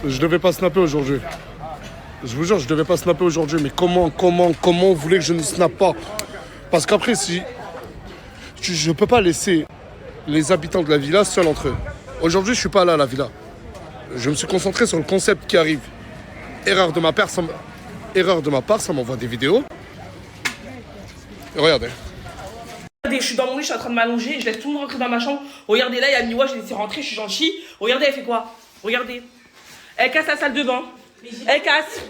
Je devais pas snapper aujourd'hui. Je vous jure, je devais pas snapper aujourd'hui. Mais comment vous voulez que je ne snappe pas? Parce qu'après, si... Je peux pas laisser les habitants de la villa seuls entre eux. Aujourd'hui, je suis pas là à la villa. Je me suis concentré sur le concept qui arrive. Erreur de ma part, ça m'envoie des vidéos. Et regardez. Regardez, je suis dans mon lit, je suis en train de m'allonger, je laisse tout le monde rentrer dans ma chambre. Regardez là, il y a Miwa, je l'ai laissé rentrer, je suis gentil. Regardez, elle fait quoi? Regardez. Elle casse la salle de bain. Elle casse.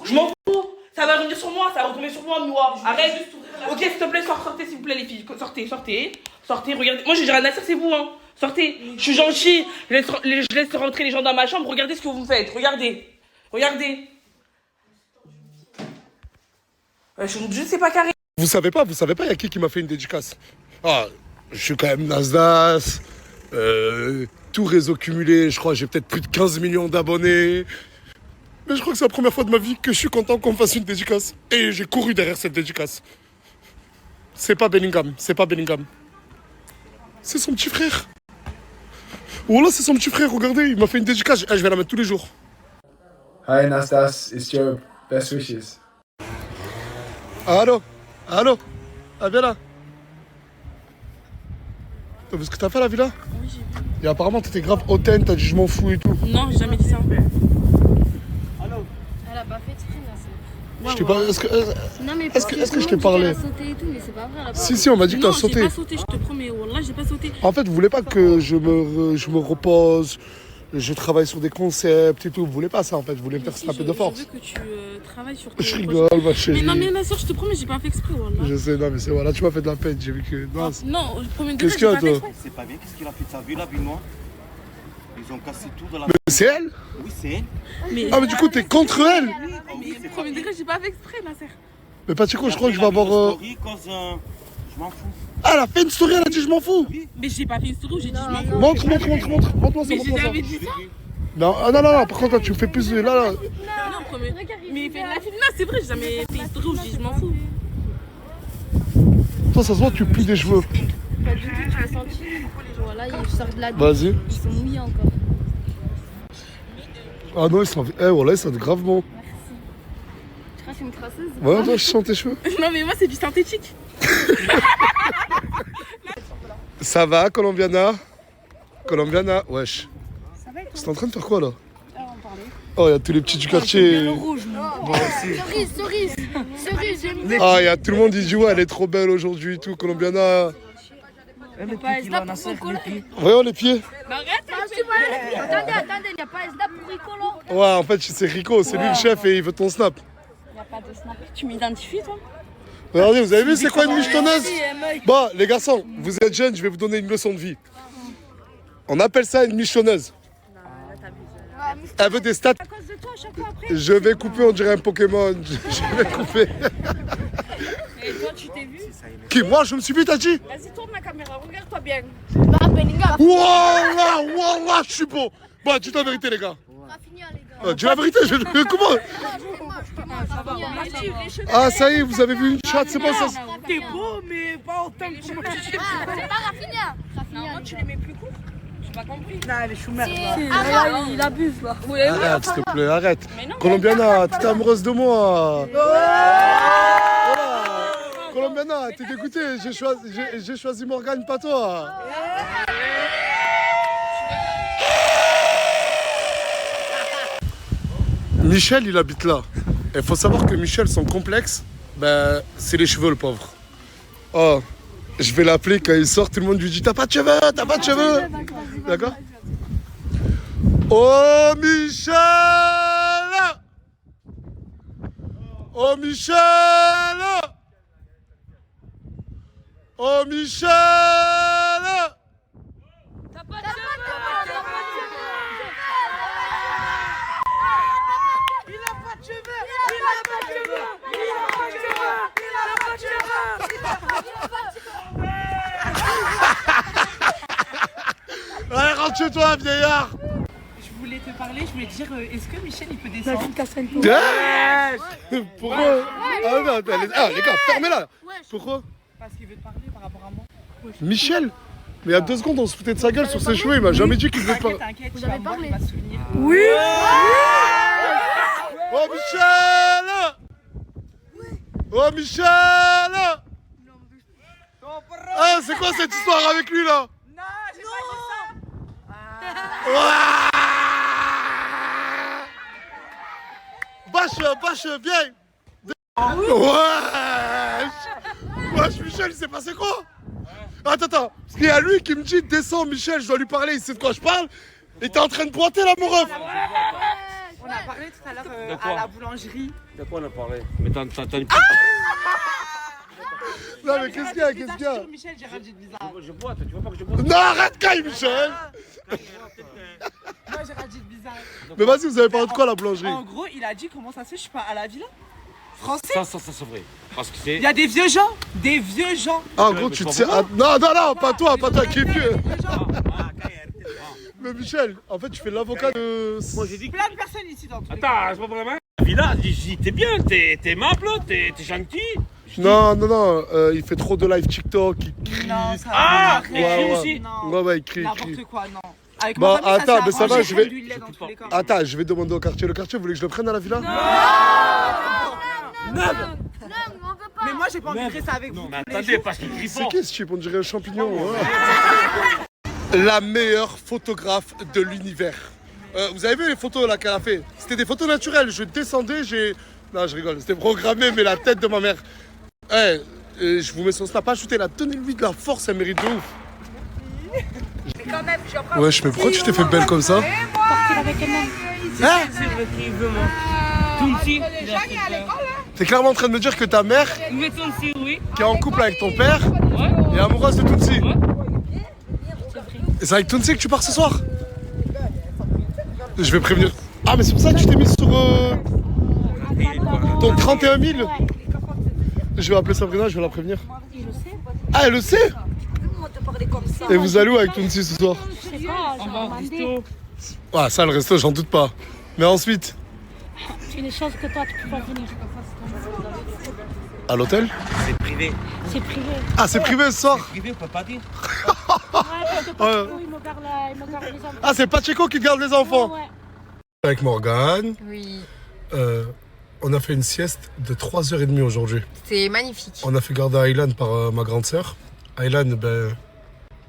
Je m'en fous. Ça va revenir sur moi, ça va retomber sur moi, Miwa. Arrête. Ok, s'il te plaît, sortez, s'il vous plaît, les filles. Sortez, regardez. Moi, j'ai rien à dire, c'est vous, hein. Sortez. Je suis gentil. Je laisse rentrer les gens dans ma chambre. Regardez ce que vous me faites. Regardez. Je sais pas carré. Vous savez pas, il y a qui m'a fait une dédicace. Ah, je suis quand même Nasdaq, tout réseau cumulé, je crois j'ai peut-être plus de 15 millions d'abonnés. Mais je crois que c'est la première fois de ma vie que je suis content qu'on me fasse une dédicace. Et j'ai couru derrière cette dédicace. C'est pas Bellingham. C'est son petit frère. Voilà, c'est son petit frère, regardez, il m'a fait une dédicace, je vais la mettre tous les jours. Hi Nastas, it's Job. Best wishes. Allô, ah viens là. T'as vu ce que t'as fait à la villa? Oui, j'ai vu. Et apparemment t'étais grave hautaine, t'as dit je m'en fous et tout. Non, j'ai jamais dit ça. Elle a pas fait exprès là, c'est... Je t'ai pas... Non mais Est-ce que je t'ai parlé? Elle a sauté et tout, mais c'est pas vrai, elle a pas... Si, on m'a dit que t'as sauté. Non, j'ai pas sauté, je te promets, Wallah, j'ai pas sauté. En fait, vous voulez pas que je me repose, je travaille sur des concepts et tout. Vous voulez pas ça en fait, vous voulez me faire snapper de force. Je veux que tu travailles sur tes Je rigole, ma chérie. Mais non, mais ma soeur, je te promets, j'ai pas fait exprès, Wallah. Je sais, non mais c'est voilà, tu m'as fait de la peine, j'ai vu que... Non, Non, le premier Qu'est-ce degré, qu'il y a, j'ai pas fait toi? exprès. C'est pas bien, qu'est-ce qu'il a fait de sa vie, la Binois? Ils ont cassé tout de la... mais c'est elle? Oui, c'est elle. Ah mais du coup t'es contre elle? Mais le premier degré, j'ai pas fait exprès, ma sœur. Mais Patico, je crois que je vais avoir... Je m'en fous. Ah, elle a fait une story, elle a dit je m'en fous. Mais j'ai pas fait une story, j'ai dit je m'en fous. Montre-moi ça, Mais j'ai montre-moi ça. jamais dit ça. Non, non, par contre, là, tu me fais plus... Là. Non, premier. Mais il fait de la fille. Non, c'est vrai, j'ai jamais fait une story où je dis je m'en fous. Toi, ça se voit, tu plies des cheveux. Pas du tout, tu l'as senti. Voilà, il sort de la douche. Vas-y. Ils sont mouillés encore. Ah non, ils sont... voilà, ils sentent grave bon. Tu craches une crasseuse? Ouais, toi, je sens tes cheveux. Non, mais moi, c'est du synthétique. Ça va, Colombiana, wesh. Ça va être C'est en train de faire quoi, là? on parlait. Oh, il y a tous les petits du quartier. Cerise, Ah, il y a tout le monde qui dit, ouais, elle est trop belle aujourd'hui et tout, Colombiana. Voyons les pieds. Attendez, il n'y a pas Esda pour Ricolo. Ouais, en fait, c'est Rico, c'est lui le chef et il veut ton snap. Il n'y a pas de snap. Tu m'identifies, toi? Regardez, vous avez vu, c'est quoi une michetonneuse? Bon, les garçons, vous êtes jeunes, je vais vous donner une leçon de vie. On appelle ça une michetonneuse. Elle veut des stats. À cause de toi, à chaque fois après. Je vais couper, on dirait un Pokémon. Je vais couper. Et toi, tu t'es vu? Qui, moi, je me suis vu, t'as dit? Vas-y, tourne la caméra, regarde-toi bien. Bah, Bellingham. Wallah, je suis beau. Bon, dis la vérité, les gars. Rafinha, les gars. Dis la vérité, comment? Ah, ça y est, vous avez vu une chatte, c'est pas ça. T'es beau, mais pas autant que moi. C'est pas Rafinha. Non, tu les mets plus courts. J'ai pas compris. Non, elle est chouette. Il abuse, là. Arrête, s'il te plaît, arrête. Colombiana, t'es amoureuse de moi. Voilà. Colombiana, t'es dégoûtée. J'ai choisi Morgane, pas toi. Michel, il habite là. Il faut savoir que Michel, son complexe, ben, c'est les cheveux, le pauvre. Oh, je vais l'appeler quand il sort, tout le monde lui dit t'as pas de cheveux, D'accord? Oh Michel! Oh Michel! Oh Michel! T'as pas de cheveux. Allez, rentre chez toi, vieillard! Je voulais te parler, je voulais te dire, est-ce que Michel il peut descendre? Pourquoi? Ah non, les gars, fermez-la! Pourquoi? Parce qu'il veut te parler par rapport à moi. Michel? Mais il y a 2 secondes, on se foutait de sa gueule sur ses cheveux, il m'a jamais dit qu'il devait pas. T'inquiète, tu vas me voir, il va se souvenir. Oui! Oh Michel! Ah, c'est quoi cette histoire avec lui là? Non, j'ai pas dit ça. Ouah Bâche, viens! Wesh! Wesh, Michel, il s'est passé quoi? Attends, parce qu'il y a lui qui me dit descends Michel, je dois lui parler, il sait de quoi je parle. Et t'es en train de pointer là mon ref. On a parlé tout à l'heure à la boulangerie. De quoi on a parlé? Mais t'as Non mais qu'est-ce qu'il y a? Sur Michel, j'ai rien dit de bizarre. Je bois, toi, tu vois pas que je bois? Non, arrête Kai Michel. Moi, j'ai rien dit de bizarre. Mais vas-y, vous avez parlé de quoi la boulangerie? En gros, il a dit comment ça se fait, je suis pas à la villa. Français. Ça c'est vrai. Parce que c'est. Il y a des vieux gens. Des vieux gens. Ah, en gros, tu te sais. Ah, non, pas toi, qui est vieux. Mais Michel, en fait, tu fais l'avocat de. Moi j'ai dit. Plein de personnes ici dans tout. Attends, c'est pas vraiment. La villa, t'es bien, t'es aimable, t'es gentil. Non, il fait trop de live TikTok, il crie. Non, ça Ah, va. il crie aussi. Non. Ouais, il crie. N'importe quoi, non. Avec Bon, ma famille, attends, ça mais ça va, je vais- du lait dans tous les cas. Attends, je vais demander au quartier. Le quartier, vous voulez que je le prenne à la villa? Mais moi, j'ai pas envie de rester avec vous. Non, mais tous les attendez, jours. parce qu'il crie C'est fort. qui ce type? On dirait un champignon. Ouais. La meilleure photographe de l'univers. Vous avez vu les photos là qu'elle a fait? C'était des photos naturelles. Je descendais, Non, je rigole, c'était programmé, mais la tête de ma mère. Je vous mets son snap à shooter là. Donnez-lui de la force, elle mérite de ouf. Mais quand même, je prends. Wesh, mais pourquoi tu t'es fait belle comme ça? Hein? C'est vrai qu'il veut, moi. Tunsi. T'es clairement en train de me dire que ta mère, Mais Tunsi, oui. qui est en couple avec ton père, Ouais. est amoureuse de Tootsie. Ouais. Et c'est avec Tootsie que tu pars ce soir? Je vais prévenir. Ah, mais c'est pour ça que tu t'es mis sur ton 31 000? Je vais appeler Sabrina, je vais la prévenir. Ah, elle le sait? Et vous allez où avec Tootsie ce soir? Je sais pas, j'ai demandé. Ah, ça, le resto, j'en doute pas. Mais ensuite, C'est des choses que toi, tu peux pas venir. à l'hôtel? C'est privé. C'est privé. Ah, c'est privé ce soir? Privé, on peut pas dire. Ouais, parce que Ouais. il me garde les enfants. Ah, c'est Pacheco qui garde les enfants? Ouais. Avec Morgane, Oui, on a fait une sieste de 3h30 aujourd'hui. c'est magnifique. On a fait garder Aylan par ma grande sœur. Aylan,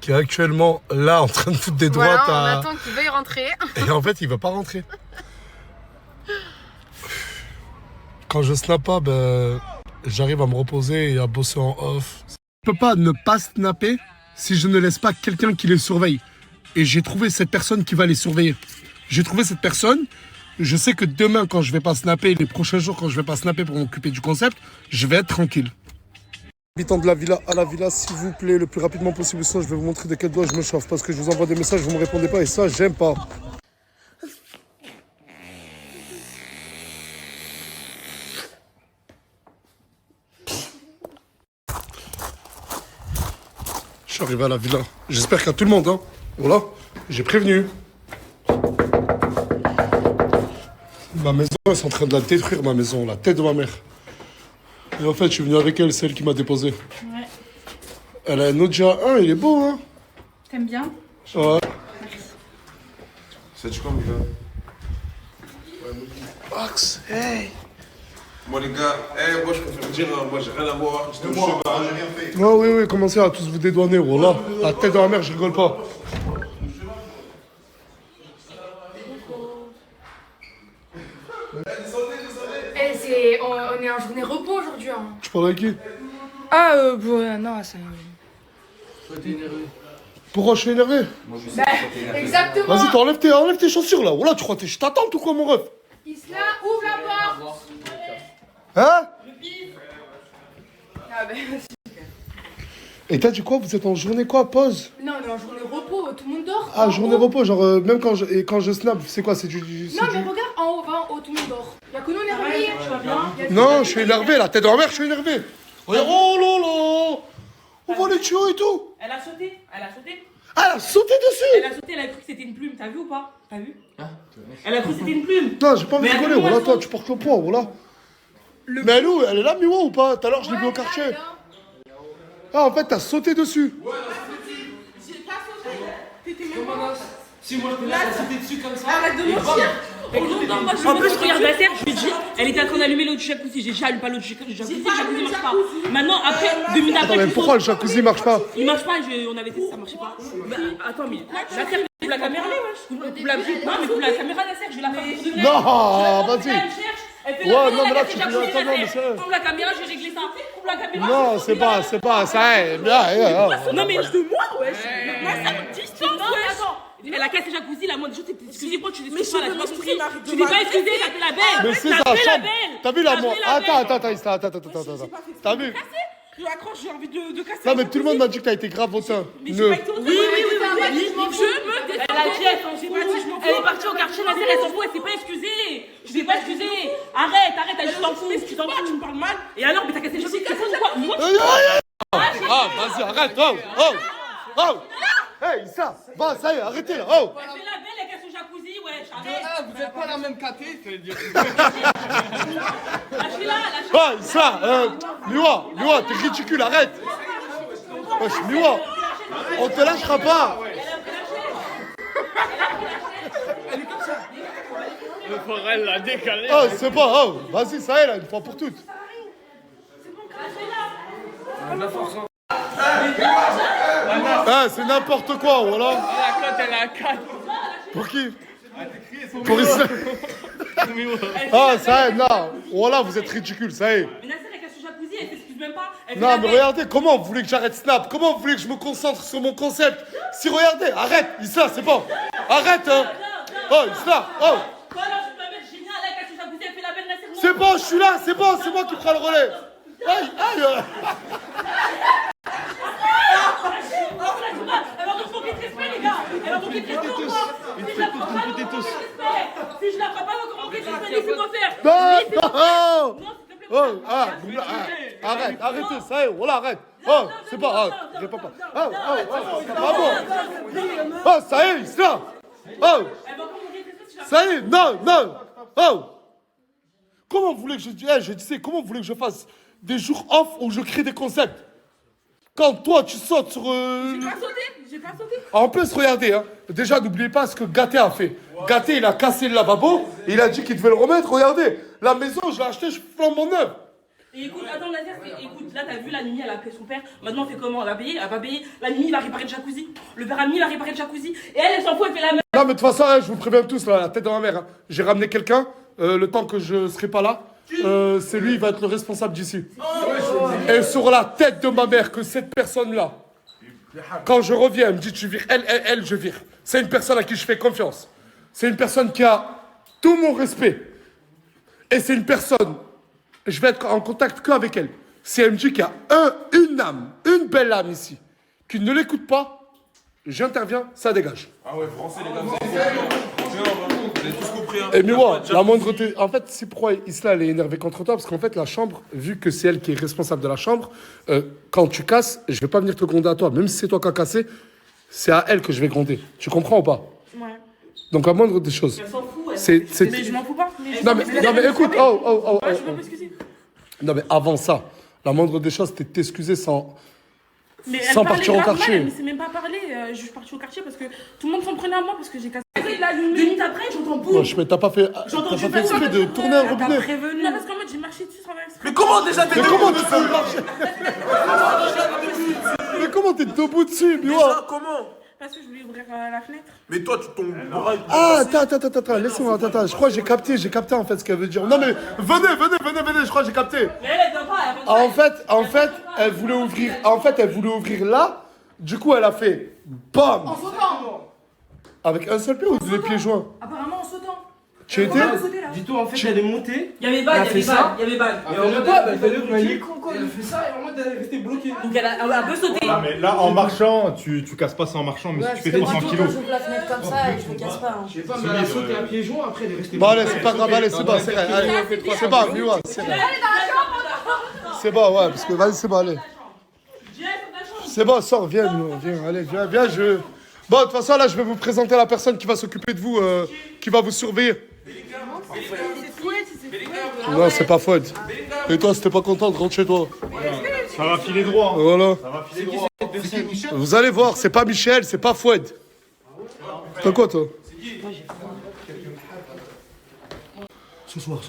qui est actuellement là en train de foutre des droites Voilà, on à... attend qu'il veuille rentrer. Et en fait, il veut pas rentrer. Quand je snap pas, j'arrive à me reposer et à bosser en off. Je peux pas ne pas snapper si je ne laisse pas quelqu'un qui les surveille. Et j'ai trouvé cette personne qui va les surveiller. J'ai trouvé cette personne. Je sais que demain, quand je vais pas snapper, les prochains jours, quand je vais pas snapper pour m'occuper du concept, je vais être tranquille. Habitants de la villa, à la villa, s'il vous plaît, le plus rapidement possible, sinon je vais vous montrer de quel doigt je me chauffe. Parce que je vous envoie des messages, vous me répondez pas et ça, j'aime pas. Je suis arrivé à la villa. J'espère qu'il y a tout le monde, hein. Voilà, j'ai prévenu. Ma maison, ils sont en train de la détruire, ma maison, la tête de ma mère. Et en fait, je suis venu avec elle, celle qui m'a déposé. Ouais. Elle a un Nokia 1, il est beau, hein. T'aimes bien? Ouais. C'est quoi, les gars? Max, hey. Moi, les gars, moi, je préfère dire, moi, j'ai rien à voir. J'étais au cheval. J'ai rien fait. Ouais, oui, commencez à tous vous dédouaner, voilà. La tête de ma mère, je rigole pas. On est en journée repos aujourd'hui. Hein. Tu parles avec qui? Ah, non, ça. Pourquoi je suis énervé? Exactement. Vas-y, enlève tes chaussures, là. Voilà, tu crois que je t'attends ou quoi, mon ref? Isla, ouvre la porte. Hein? Ah, ben, Et t'as dit quoi? Vous êtes en journée quoi? Pause? non, on est en journée repos, tout le monde dort. Ah, En journée haut. repos, genre, même quand je snap, c'est quoi? C'est du... Non, mais regarde, en haut, va en haut, tout le monde dort. Y'a que nous, on est réveillés. Non, je suis énervé, la tête de ma mère, je suis énervé. Regarde, oh là là. On voit les tuyaux et tout. Elle a sauté. Elle a sauté. Ah, elle a sauté dessus. Elle a sauté, elle a cru que c'était une plume. T'as vu ou pas? T'as vu? Elle a cru que c'était une plume. Non, j'ai pas envie de Mais rigoler, attends, voilà, moi, toi, je- tu portes le poids, voilà. Mais elle est où? Elle est là, Miwa, ou pas? Tout à l'heure, je l'ai vu au quartier. Ah, en fait, t'as sauté dessus. Si moi je peux la sauter dessus comme ça. Arrête de mentir. En plus, regarde la terre, je lui dis, elle était en train d'allumer l'eau du jacuzzi. J'ai dit, allume pas l'eau du jacuzzi, le jacuzzi marche pas. Maintenant, après, 2 minutes après. Attends, mais pourquoi le jacuzzi marche pas? Il marche pas, on avait testé, ça marchait pas. Mais, attends, mais la terre, coupe la caméra, non, mais coupe la caméra, la terre, je vais la faire pour de vrai. Non, vas-y. Elle fait Ouais, la non, mais là, elle tu fait dis, jacuzzi, attends, non, la mais terre. c'est. Coupe la caméra, j'ai réglé ça. Coupe la caméra. Non, c'est pas, ça est. Non, mais de moi, wesh. Ça me distance, wesh. Elle a cassé le jacuzzi, la moindre chose, c'est excusez-moi, tu t'excuses pas, là, j'ai pas compris. Tu t'es pas excusé, t'as fait la belle. Mais c'est sa chambre. T'as vu la moi? Attends. T'as vu? Je accroche, j'ai envie de casser. Non, mais tout le monde m'a dit que t'as été grave hautain. Oui. Je me défends. Elle a dit, elle est partie au quartier, la terre, elle s'en fout, elle s'est pas excusée. Je t'ai pas excusé. Arrête, t'as juste t'en fous. Tu t'en fous, tu me parles mal. Et alors, mais t'as cassé le jacuzzi, t'as fait quoi? Ah, vas-y, arrête. Oh. Hey, ça. Va, ça y est, arrêtez là. Oh. Elle fait la belle, elle casse le jacuzzi, wesh, arrête. Ah, vous êtes pas la même caté, ça veut dire. Lâchez-la. Ah, ça. Miwa, t'es ridicule, arrête. Wesh, Miwa, on te lâchera pas. Le forêt l'a décalé. Oh, c'est bon, oh. Vas-y, ça y est là, une fois pour toutes. Ah, c'est n'importe quoi, voilà. La cote, elle a 4. Pour qui? Pour Islam. Ah, ça y est, non. Voilà, vous êtes ridicule, ça y est. Mais Nasser, elle casse le jacuzzi, elle s'excuse même pas. Non, mais regardez, comment vous voulez que j'arrête Snap? Comment vous voulez que je me concentre sur mon concept? Si, regardez, arrête, Isla, c'est bon. Arrête, hein. Oh, Isla, oh. Toi, là, je peux mettre génial, elle casse le jacuzzi, elle fait la belle Nasser. C'est bon, je suis là, c'est bon, c'est moi qui prends le relais. Aïe. Elle va donc manquer de respect, les gars. Elle va manquer de respect ou quoi? Si je la frappe pas, elle va manquer de respect. Si je la frappe pas, elle va manquer de respect. Laissez-moi faire. Non. Non, s'il te plaît. Oh, arrêtez, ça y est, voilà, arrête. Oh, c'est pas, réponds pas. C'est pas bon. Oh, ça y est, Isla. Oh, Elle va encore manquer de respect si je la frappe. ça y est, non. Oh. Comment vous voulez que je disais, comment vous voulez que je fasse des jours off où je crée des concepts? Quand toi, tu sautes sur... J'ai pas sauté. En plus, regardez, hein, déjà, n'oubliez pas ce que Gaté a fait. Gaté, il a cassé le lavabo, il a dit qu'il devait le remettre. Regardez, la maison, je l'ai achetée, je flambe mon œuvre. Et écoute, attends, Nazer, écoute, là, t'as vu, la Mimi, elle a appelé son père. Maintenant, on fait comment? Elle va payer? Elle va payer. La Mimi, il va réparer le jacuzzi. Le père Ami, il va réparer le jacuzzi. Et elle s'en fout, elle fait la même. Non, mais de toute façon, hein, je vous préviens tous, là, la tête dans ma mère. Hein. J'ai ramené quelqu'un, le temps que je serai pas là. C'est lui, il va être le responsable d'ici. Et sur la tête de ma mère, que cette personne-là, quand je reviens, elle me dit tu vires, elle, je vire. C'est une personne à qui je fais confiance. C'est une personne qui a tout mon respect. Et c'est une personne, je vais être en contact qu'avec elle. Si elle me dit qu'il y a une âme, une belle âme ici, qui ne l'écoute pas, j'interviens, ça dégage. Ah ouais, français, les gars, vous avez tous compris. Hein. Et mais moi, la moindre... En fait, c'est pourquoi Isla elle est énervée contre toi, parce qu'en fait, la chambre, vu que c'est elle qui est responsable de la chambre, quand tu casses, je vais pas venir te gronder à toi. Même si c'est toi qui as cassé, c'est à elle que je vais gronder. Tu comprends ou pas? Ouais. Donc, la moindre des choses. Elle s'en fout, Mais je m'en fous pas. Non, mais écoute, Je peux pas m'excuser. Non, mais avant ça, la moindre des choses, c'était de t'excuser sans Sans partir au quartier. Elle ne sait même pas parler. Je suis partie au quartier parce que tout le monde s'en prenait à moi parce que j'ai cassé. Là, 2 minutes après, j'entends boum. Wesh, mais t'as pas fait exprès de tourner un robinet. Prévenu. Non, parce qu'en mode, j'ai marché dessus sans faire exprès. Mais comment déjà t'es Mais comment tu fais marcher? Mais comment t'es debout dessus, Déjà, comment? Parce que je voulais ouvrir la fenêtre. Mais toi, tu tombes. Ah, attends, laissez-moi, attends, je crois que j'ai capté en fait ce qu'elle veut dire. Non mais, venez, je crois que j'ai capté. Mais elle vient pas, En fait, elle voulait ouvrir là, du coup elle a fait BAM! En sautant. Avec un seul pied ou les pieds joints? Apparemment en sautant. Tu étais? Dis-toi, en fait, elle est montée. Il y avait bague. Elle fait ça. Et en mode, elle fait ça et en mode, elle est restée bloquée. Donc elle a un peu sauté. Non mais là en marchant, tu casses pas ça en marchant, mais si tu fais 300 kilos. J'ouvre la fenêtre comme ça et je me casse pas. Je sais pas, mais elle a sauté à pieds joints, après elle est restée Bon allez, c'est pas grave, allez, c'est bon, c'est vrai, allez, c'est bon, Miwa, c'est vrai. C'est bon, ouais, parce que vas-y, c'est bon, allez. C'est bon, sors, viens, allez, viens, je... Bon, de toute façon, là, je vais vous présenter la personne qui va s'occuper de vous, qui va vous surveiller. Non, c'est pas Fouad. Et toi, si t'es pas content, rentre chez toi. Ça va filer droit. Voilà. Ça va filer droit. Vous allez voir, c'est pas Michel, c'est pas Fouad. T'as quoi, toi? Ce soir.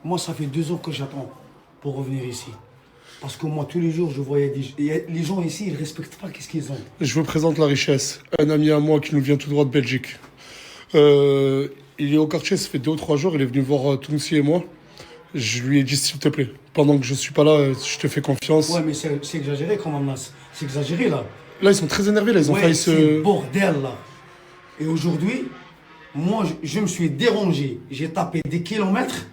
Moi, ça fait 2 ans que j'attends pour revenir ici. Parce que moi, tous les jours, je voyais les gens ici, ils respectent pas qu'est-ce qu'ils ont. Je vous présente la richesse. Un ami à moi qui nous vient tout droit de Belgique. Il est au quartier, ça fait 2 ou 3 jours, il est venu voir Tounsi et moi. Je lui ai dit, s'il te plaît, pendant que je suis pas là, je te fais confiance. Ouais, mais c'est exagéré quand même, là. C'est exagéré, là. Là, ils sont très énervés, là, ils ont Ouais, failli c'est se... bordel, là. Et aujourd'hui, moi, je me suis dérangé. J'ai tapé des kilomètres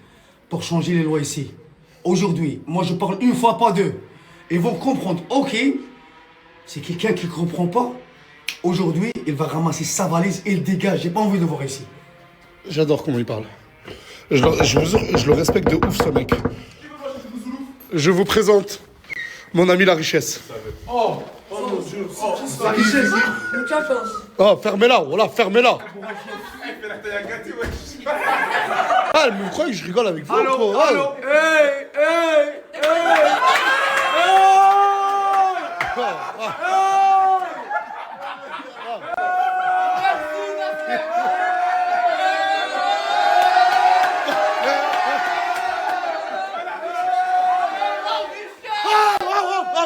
pour changer les lois ici. Aujourd'hui, moi, je parle une fois, pas deux. Ils vont comprendre, ok, c'est quelqu'un qui comprend pas. Aujourd'hui, il va ramasser sa valise et il dégage. J'ai pas envie de le voir ici. J'adore comment il parle. Je le respecte de ouf, ce mec. Je vous présente mon ami la richesse. La richesse. Oh, fermez-la, voilà, fermez-la. Ah, mais vous croyez que je rigole avec vous? Allô, quoi? allô,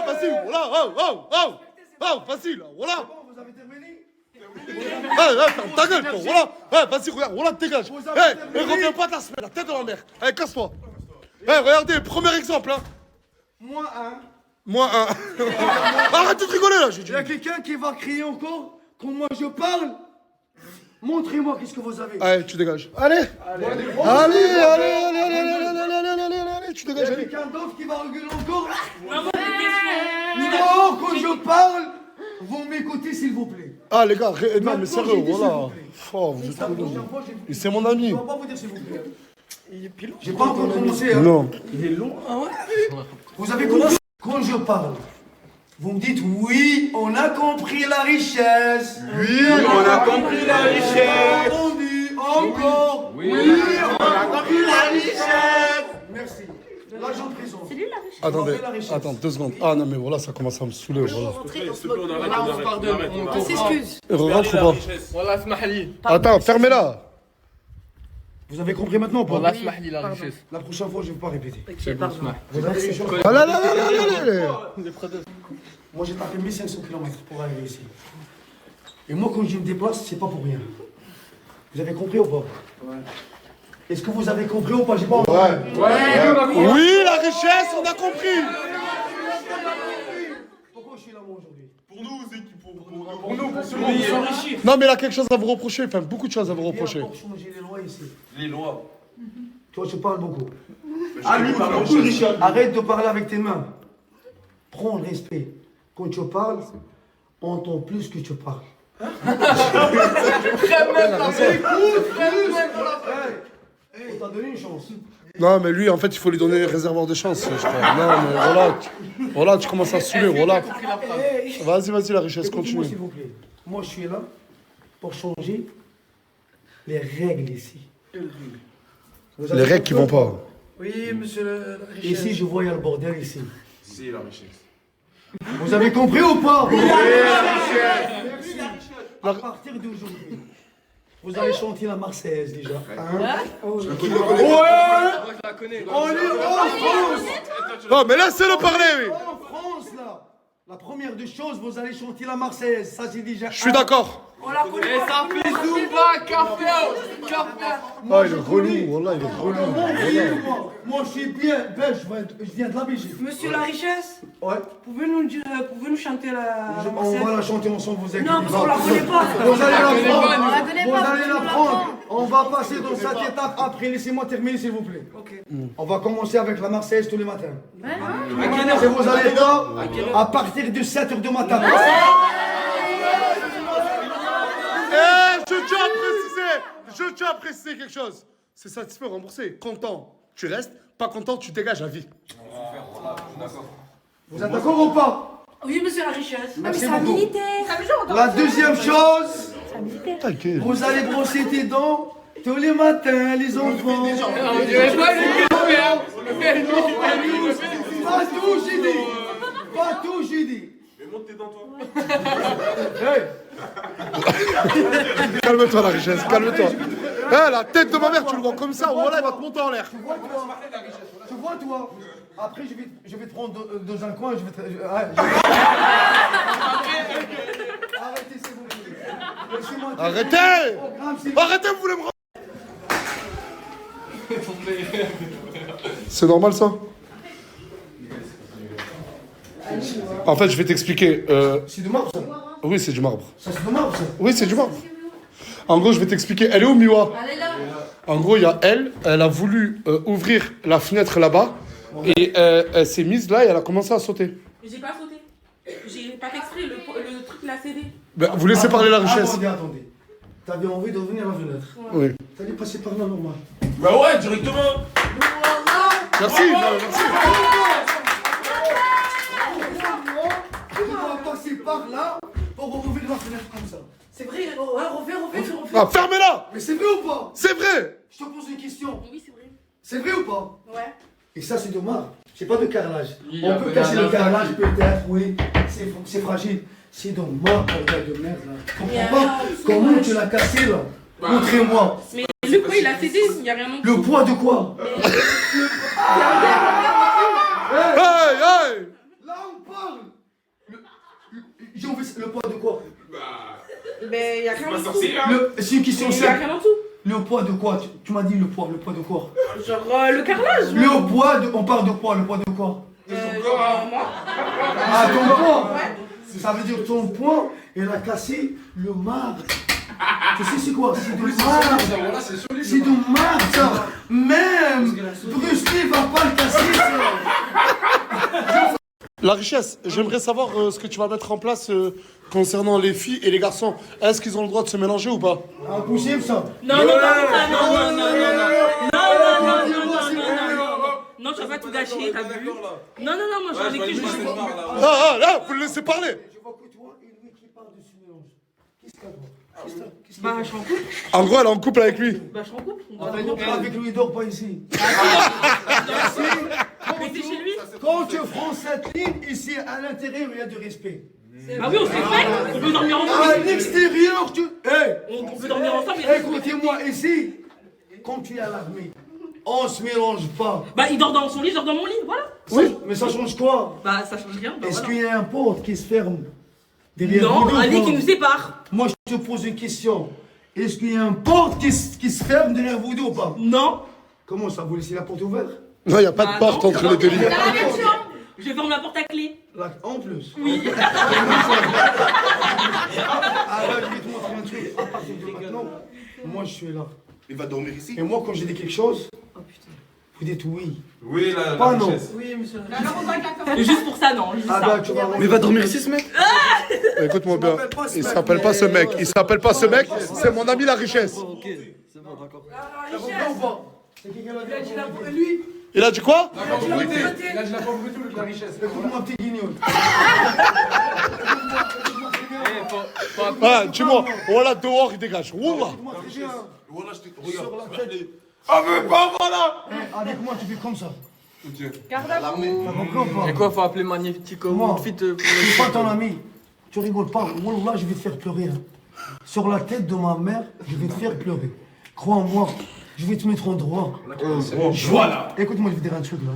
Facile, voilà, facile, voilà. Vous avez terminé? Ferme ta gueule, toi, voilà. Vas-y, regarde, voilà, dégage. Et reviens pas ta semaine, la tête dans la mer. Casse-toi. Regardez, premier exemple, hein. Moi un. Arrête de rigoler, là, j'ai dit. Il y a quelqu'un qui va crier encore quand moi je parle. Montrez-moi qu'est-ce que vous avez. Allez, tu dégages. Allez, tu Il y a dégages, allez. quelqu'un d'autre qui va regueuler encore. Non, quand je parle, vous m'écoutez s'il vous plaît. Ah, les gars, non, mais Maintenant, sérieux, j'ai dit, voilà. s'il vous plaît. Oh, vous êtes La trop prochaine lourd. fois, Et c'est mon ami. je ne vais pas vous dire s'il vous plaît. J'ai pas encore commencé. Hein. Non. Vous avez compris? Quand je parle, vous me dites oui, on a compris la richesse. Oui, on a compris la richesse. Entendu, encore. Oui, on a compris la richesse. Merci. L'agent de prison. C'est lui la richesse. Attendez, la richesse. attends, 2 secondes. Ah non, mais voilà, ça commence à me saouler, voilà. On s'excuse. Rentre ou pas? Wallah, smahli. Attends, fermez-la. Vous avez compris maintenant ou pas? Wallah, smahli la richesse. La prochaine fois, je ne vais pas répéter. Ah là là là là là là. Moi, j'ai tapé 1500 km pour arriver ici. Et moi, quand je me déplace, c'est pas pour rien. Vous avez compris ou pas? Ouais. Est-ce que vous avez compris ou pas? J'ai pas entendu. Oui, la richesse, on a compris. Pourquoi je suis là, moi, aujourd'hui? Pour nous, c'est qui pour nous, Pour s'enrichir. Non, mais il a quelque chose à vous reprocher, enfin, beaucoup de choses à vous reprocher. Pour changer les lois ici. Les lois. Toi, je parle beaucoup. Lui, par beaucoup, Richard. Arrête de parler avec tes mains. Prends le respect. Quand tu parles, entends plus que tu parles. On t'a donné une chance. Non, mais lui, en fait, il faut lui donner réservoir de chance, je crois. Non, mais voilà, tu commences à saouler, voilà. Vas-y, la richesse, Écoutez-moi, continue. s'il vous plaît. Moi, je suis là pour changer les règles ici. Les règles qui vont pas. Oui, monsieur le richesse. Ici, je vois, il y a le bordel ici. C'est la richesse. Vous avez compris ou pas? Oui, la richesse. À partir d'aujourd'hui, vous allez chanter la Marseillaise déjà. Hein? Je la connais. On est en France. Non, mais laissez-le parler, oui. En France, là. La première des choses, vous allez chanter la Marseillaise. Ça, c'est déjà. Je suis d'accord. On la connaît. Et ça fait Zumba, café. Ah, il est relou, voilà, il est relou. Moi, je suis bien belge, je viens de la Belgique. Monsieur la richesse, Ouais. pouvez-nous chanter la On Marseillaise? va la chanter ensemble, vous inquiétez Non, parce qu'on la connaît pas. Vous allez la prendre. On la connaît Vous pas, allez la on la prendre. prend. On va passer dans cette étape après. Laissez-moi terminer, s'il vous plaît. Ok. On va commencer avec la Marseillaise tous les matins. Ouais. Et vous allez pas à partir de 7h du matin. Je tiens à préciser quelque chose. C'est satisfait, remboursé. Content, tu restes. Pas content, tu dégages à vie. Vous êtes d'accord ou pas? Oui, monsieur la richesse. Merci beaucoup. Ça me joue, La deuxième chose, T'inquiète. vous allez brosser tes dents tous les matins, les enfants. Pas tout, j'ai dit. Pas tout, j'ai dit. Mais monte tes dents, toi. Hey. Calme-toi, la richesse, calme-toi. Eh, la tête de ma mère, tu le vois comme ça, voilà, il va te monter en l'air. Tu vois, toi. Après, je vais te prendre dans un coin, je vais te... Arrêtez, c'est bon. Laissez-moi- Arrêtez! Arrêtez, vous voulez me... C'est normal, ça? En fait, je vais t'expliquer. C'est du marbre, ça. Oui, c'est du marbre. Ça, c'est du marbre, ça. Oui, c'est du marbre. En gros, je vais t'expliquer. Elle est où, Miwa? Elle est là. En gros, il y a elle a voulu ouvrir la fenêtre là-bas et elle s'est mise là et elle a commencé à sauter. J'ai pas sauté. J'ai pas fait exprès, le truc l'a cédé. Ben, vous laissez parler la richesse. Attendez. T'avais envie d'ouvrir la fenêtre. Oui. T'allais passer par là, normal. Bah ouais, directement. Merci, merci. Tu dois passer par là pour ouvrir la fenêtre comme ça. C'est vrai, ouais, refais. Ah, fermez-la! Mais c'est vrai ou pas? C'est vrai! Je te pose une question. Oui, c'est vrai. C'est vrai ou pas? Ouais. Et ça, c'est de marbre. C'est pas de carrelage. On peut casser le carrelage, peut-être, oui. C'est fragile. C'est de marbre, regarde de merde, là. Je comprends pas comment tu l'as cassé, là. Montrez-moi. Mais le poids, il a cédé, il y a rien en dessous. Le poids de quoi? Hey, hey! Là, on parle. J'ai envie le poids de quoi? Mais il y a rien en dessous. C'est une question Il y a simple. rien en dessous. Le poids de quoi? Tu m'as dit le poids de quoi? Genre le carrelage. Le poids de... On parle de quoi? Le poids de quoi? Moi. Ah, ton poids? Ça veut dire ton poids, elle a cassé le marbre. Tu sais c'est quoi? C'est de marbre. C'est de marbre, ça. Même Bruce Lee va pas le casser, ça. La richesse, j'aimerais savoir ce que tu vas mettre en place concernant les filles et les garçons. Est-ce qu'ils ont le droit de se mélanger ou pas? Impossible, ça. Non, non, tu vas pas tout gâcher, t'as vu? Non, moi j'ai vécu, je vais... Ah, là, vous le laissez parler. Je vois que toi et lui qui parlent de ce mélange. Qu'est-ce qu'elle voit? Bah, je suis en couple. En gros, elle est en couple avec lui. Bah, je suis en couple. Avec lui, il dort pas ici. Mais c'est chez lui. Quand tu franchis cette ligne, ici, à l'intérieur, il y a du respect. Bah oui, on se respecte. On peut dormir ensemble. À l'extérieur, tu... Hey, On peut dormir ensemble. mais- écoutez-moi, ici, quand tu es à l'armée, on se mélange pas. Bah, il dort dans son lit, je dors dans mon lit, voilà. Oui, mais ça change quoi? Bah, ça change rien. Bah, Est-ce voilà. qu'il y a un porte qui se ferme derrière Non, vous deux, un lit quoi? qui nous sépare. Moi, je te pose une question. Est-ce qu'il y a un porte qui se ferme derrière vous deux ou pas? Non. Comment ça, vous laissez la porte ouverte? Non, il n'y a pas de porte entre les deux lits. Je ferme la porte à clé. Là, en plus. Oui. Ah là, je vais te montrer un truc. À partir de maintenant, moi, je suis là. Il va dormir ici. Et moi, quand j'ai dit quelque chose, vous dites oui. Oui, la Pas non. richesse. Oui, monsieur. Juste pour ça, non. Juste Ah ça. bah, tu vas voir. Mais va dormir ici, ce mec? Écoute-moi bien, il s'appelle pas ce mec. Il s'appelle pas ce mec, c'est mon ami la richesse. Ok, c'est bon, d'accord. T'as compris ou pas? C'est qui qui l'a dit? Lui. Il a dit quoi? Écoute-moi, petit guignol. Ah, dis-moi, voilà, dehors, il dégage. Wallah. Écoute-moi très bien. Voilà, je te regarde. Sur la tête. Ah, mais pas voilà. Avec moi, tu fais comme ça. L'armée. T'as compris ou pas? Et quoi, faut appeler Magnétique au Moi, fit je suis pas ton ami. Tu rigoles pas. Wallah, je vais te faire pleurer. Hein. Sur la tête de ma mère, je vais te faire pleurer. Crois-moi, je vais te mettre en droit. Voilà. Écoute-moi, je vais te dire un truc là.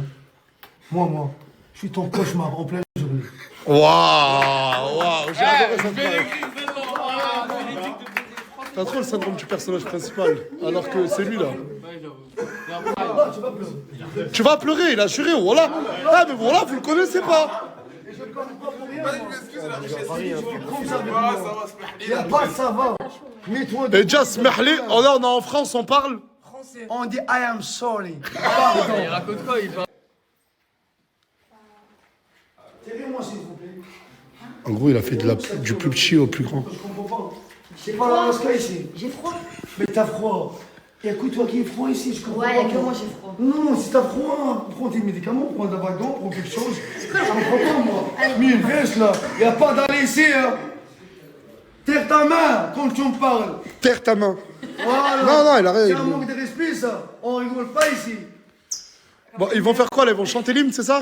Moi, je suis ton cauchemar en pleine journée. Waouh, j'ai adoré cette phrase. T'as trop le syndrome du personnage principal, alors que c'est lui là. Là, tu vas pleurer. Tu vas pleurer, il a juré, voilà. Ah, mais voilà, vous le connaissez pas. Et je pleure pas pour rien. moi. Excuse la richesse. Comme ça, avec Ah, moi. ça va se Il n'y a pas ça va. Mets-toi de... Et just mahli, oh là, on est en France, on parle. On dit I am sorry. Pardon. Il raconte quoi, il parle? Tirez-moi s'il vous plaît. En gros, il a fait du plus petit au plus grand. Je comprends pas. C'est pas la Alaska ici. J'ai froid. Mais t'as froid. Il y a que toi qui est froid ici, je comprends Ouais, pas. y a que moi j'ai froid. Non, si t'as froid, prends tes médicaments, prends de la bague prends quelque chose. Je comprends pas moi. Mais une veste là, y a pas d'aller ici hein. Terre ta main quand tu me parles. Terre ta main. Voilà. Non, il a C'est rien. un manque de respect ça. On rigole pas ici. Bon, ils vont faire quoi là? Ils vont chanter l'hymne, c'est ça?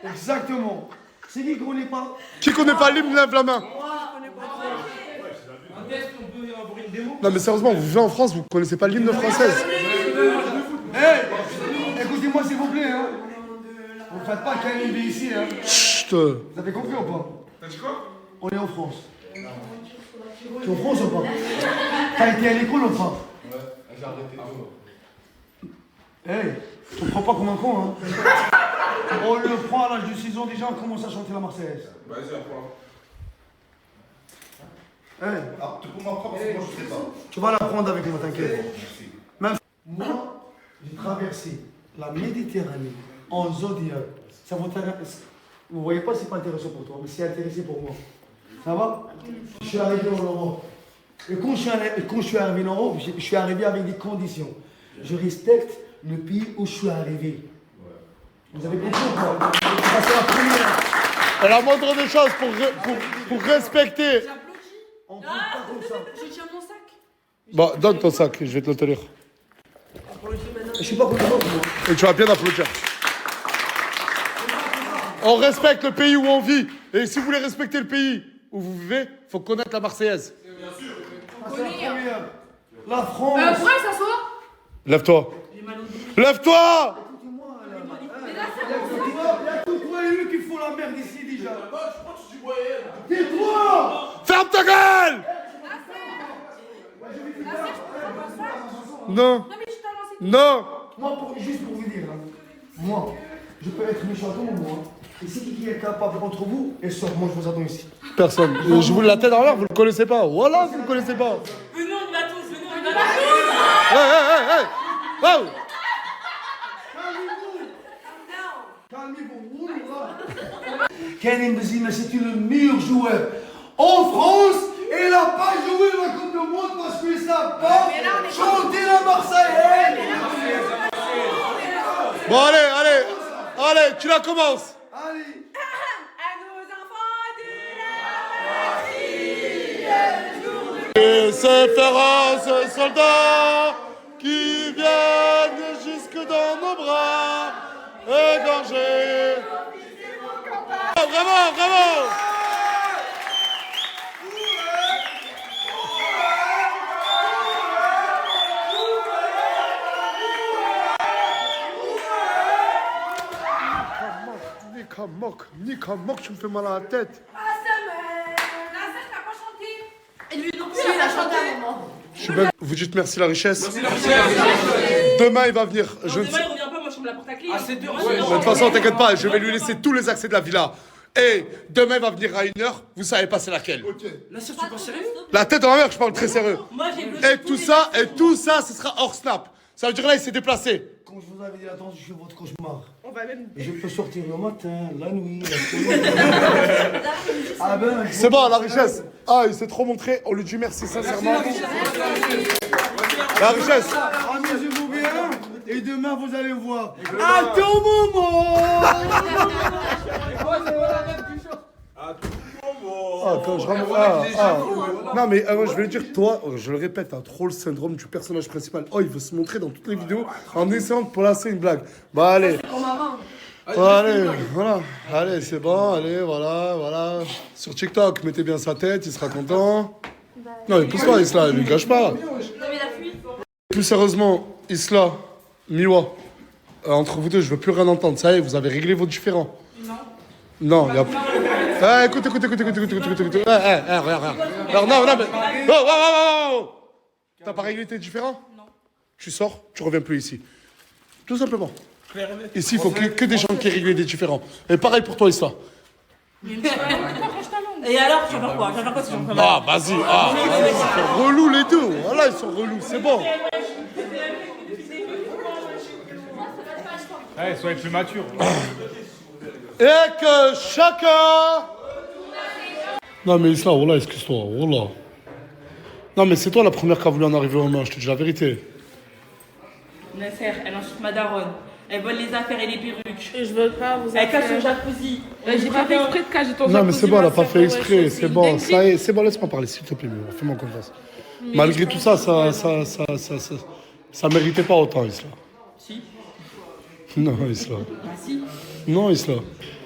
Exactement. C'est qui connaît pas? Qui connaît pas l'hymne, lève la main. Non, mais sérieusement, vous vivez en France, vous connaissez pas l'hymne française. Écoutez-moi s'il vous plaît, hein. Vous ne faites pas qu'un idée ici, hein. Chut. Vous avez compris ou pas? T'as dit quoi? On est en France. Tu es en France ou pas? T'as été à l'école ou pas? Ouais, j'ai arrêté tout. Hey, tu ne prends pas comme un con, hein. On le prend à l'âge de 6 ans déjà, on commence à chanter la Marseillaise. Vas-y, apprends. Hey, Alors, tu peux m'apprendre parce que moi je sais pas. tu vas l'apprendre avec moi, t'inquiète. Merci. Même moi, j'ai traversé la Méditerranée en zodiac. Ça vous intéresse? Vous voyez pas, c'est pas intéressant pour toi, mais c'est intéressant pour moi. Ça va? Je suis arrivé en Europe. Et quand je suis arrivé en Europe, je suis arrivé avec des conditions. Je respecte le pays où je suis arrivé. Vous avez compris ou pas? Ça, c'est la première. Et la moindre des choses pour respecter. On ne pas comme ça. Je tiens mon sac. Bah, donne ton sac, je vais te le tenir. Je suis pas content pour moi. Et tu vas bien applaudir. On respecte le pays où on vit. Et si vous voulez respecter le pays où vous vivez, il faut connaître la Marseillaise. Ça, c'est la première. La France. Pourquoi il s'assoit? Lève-toi. Lève-toi. Écoutez-moi, là. Il y a que toi et lui qui font la merde ici déjà. Tais-toi. Ferme ta gueule. Non. Non. Moi, juste pour vous dire, hein, moi, je peux être méchant comme moi. Et si qui est capable entre vous, et sort, moi je vous attends ici. Personne. Je vous la tête en l'air, vous le connaissez pas. Voilà, vous le connaissez pas. Venez, on y va tous. Venez, on y va tous. Hey. Wow. Calmez-vous. Karim Benzema, c'est le meilleur joueur en France. Et il n'a pas joué la Coupe du Monde parce qu'il ne sait pas chanter la Marseillaise. Bon, allez, tu la commences. Allez. À nos enfants de la Et ces féroces soldats qui viennent jusque dans nos bras, égorgés. Oh, bravo. Nika moque, tu me fais mal à la tête. Ah, ça me... La sœur n'a pas chanté. Et lui non plus, il a chanté à un moment. Je suis bête. Vous dites merci la richesse. Demain il va venir. Je ne sais. Demain, il revient pas, moi je me la porte à clé. De toute façon, t'inquiète pas, je vais lui laisser tous les accès de la villa. Et demain il va venir à 1h, vous savez pas c'est laquelle. La sœur, tu penses sérieux? La tête en l'air, je parle très sérieux. Moi j'ai bloqué Et tout ça, ce sera hors snap. Ça veut dire là, il s'est déplacé. Comme je vous avais dit, attends, je suis votre cauchemar. On va même. Et je peux sortir le matin, la nuit, la semaine. Ah ben, C'est bon, la richesse. Ah, il s'est trop montré, on lui dit merci sincèrement. La richesse. amusez-vous bien. Et demain, vous allez voir. À tout moment. Quand je Non mais moi je vais le dire, toi, je le répète, t'as trop le syndrome du personnage principal. Oh, il veut se montrer dans toutes les vidéos en essayant de placer une blague. Bah allez. Allez, voilà. Allez, c'est bon, allez, voilà. Sur TikTok, mettez bien sa tête, il sera content. Non mais pousse-toi, Isla, ne lui gâche pas. Plus sérieusement, Isla, Miwa, entre vous deux, je veux plus rien entendre. Ça y est, vous avez réglé vos différends. Non, il y a plus. Écoute. Regarde. Alors, non, mais. Oh. T'as pas réglé tes différends? Non. Tu sors, tu reviens plus ici. Tout simplement. Ici, il faut que des gens qui règlent des différends. Et pareil pour toi, Isla. Et alors, tu vas faire quoi? Tu vas faire quoi si j'en fais mal? Ah, vas-y. Ils sont relous les deux. Voilà, ils sont relous, c'est bon. Allez, soyez plus mature. Et que chacun... Non mais Isla, voilà, excuse-toi, voilà. Non mais c'est toi la première qui a voulu en arriver aux mains, je te dis la vérité. Nasser, elle insulte ma daronne. Elle vole les affaires et les perruques. Je veux pas vous Elle casse son jacuzzi. J'ai pas fait exprès de cacher ton Non mais c'est bon, elle a pas fait ouais, exprès, c'est bon, ça y est, c'est bon, laisse-moi parler s'il te plaît, fais-moi confiance. Malgré tout ça, ça méritait pas autant, Isla. Si. Non, Isla. Ah si. Non, Isla.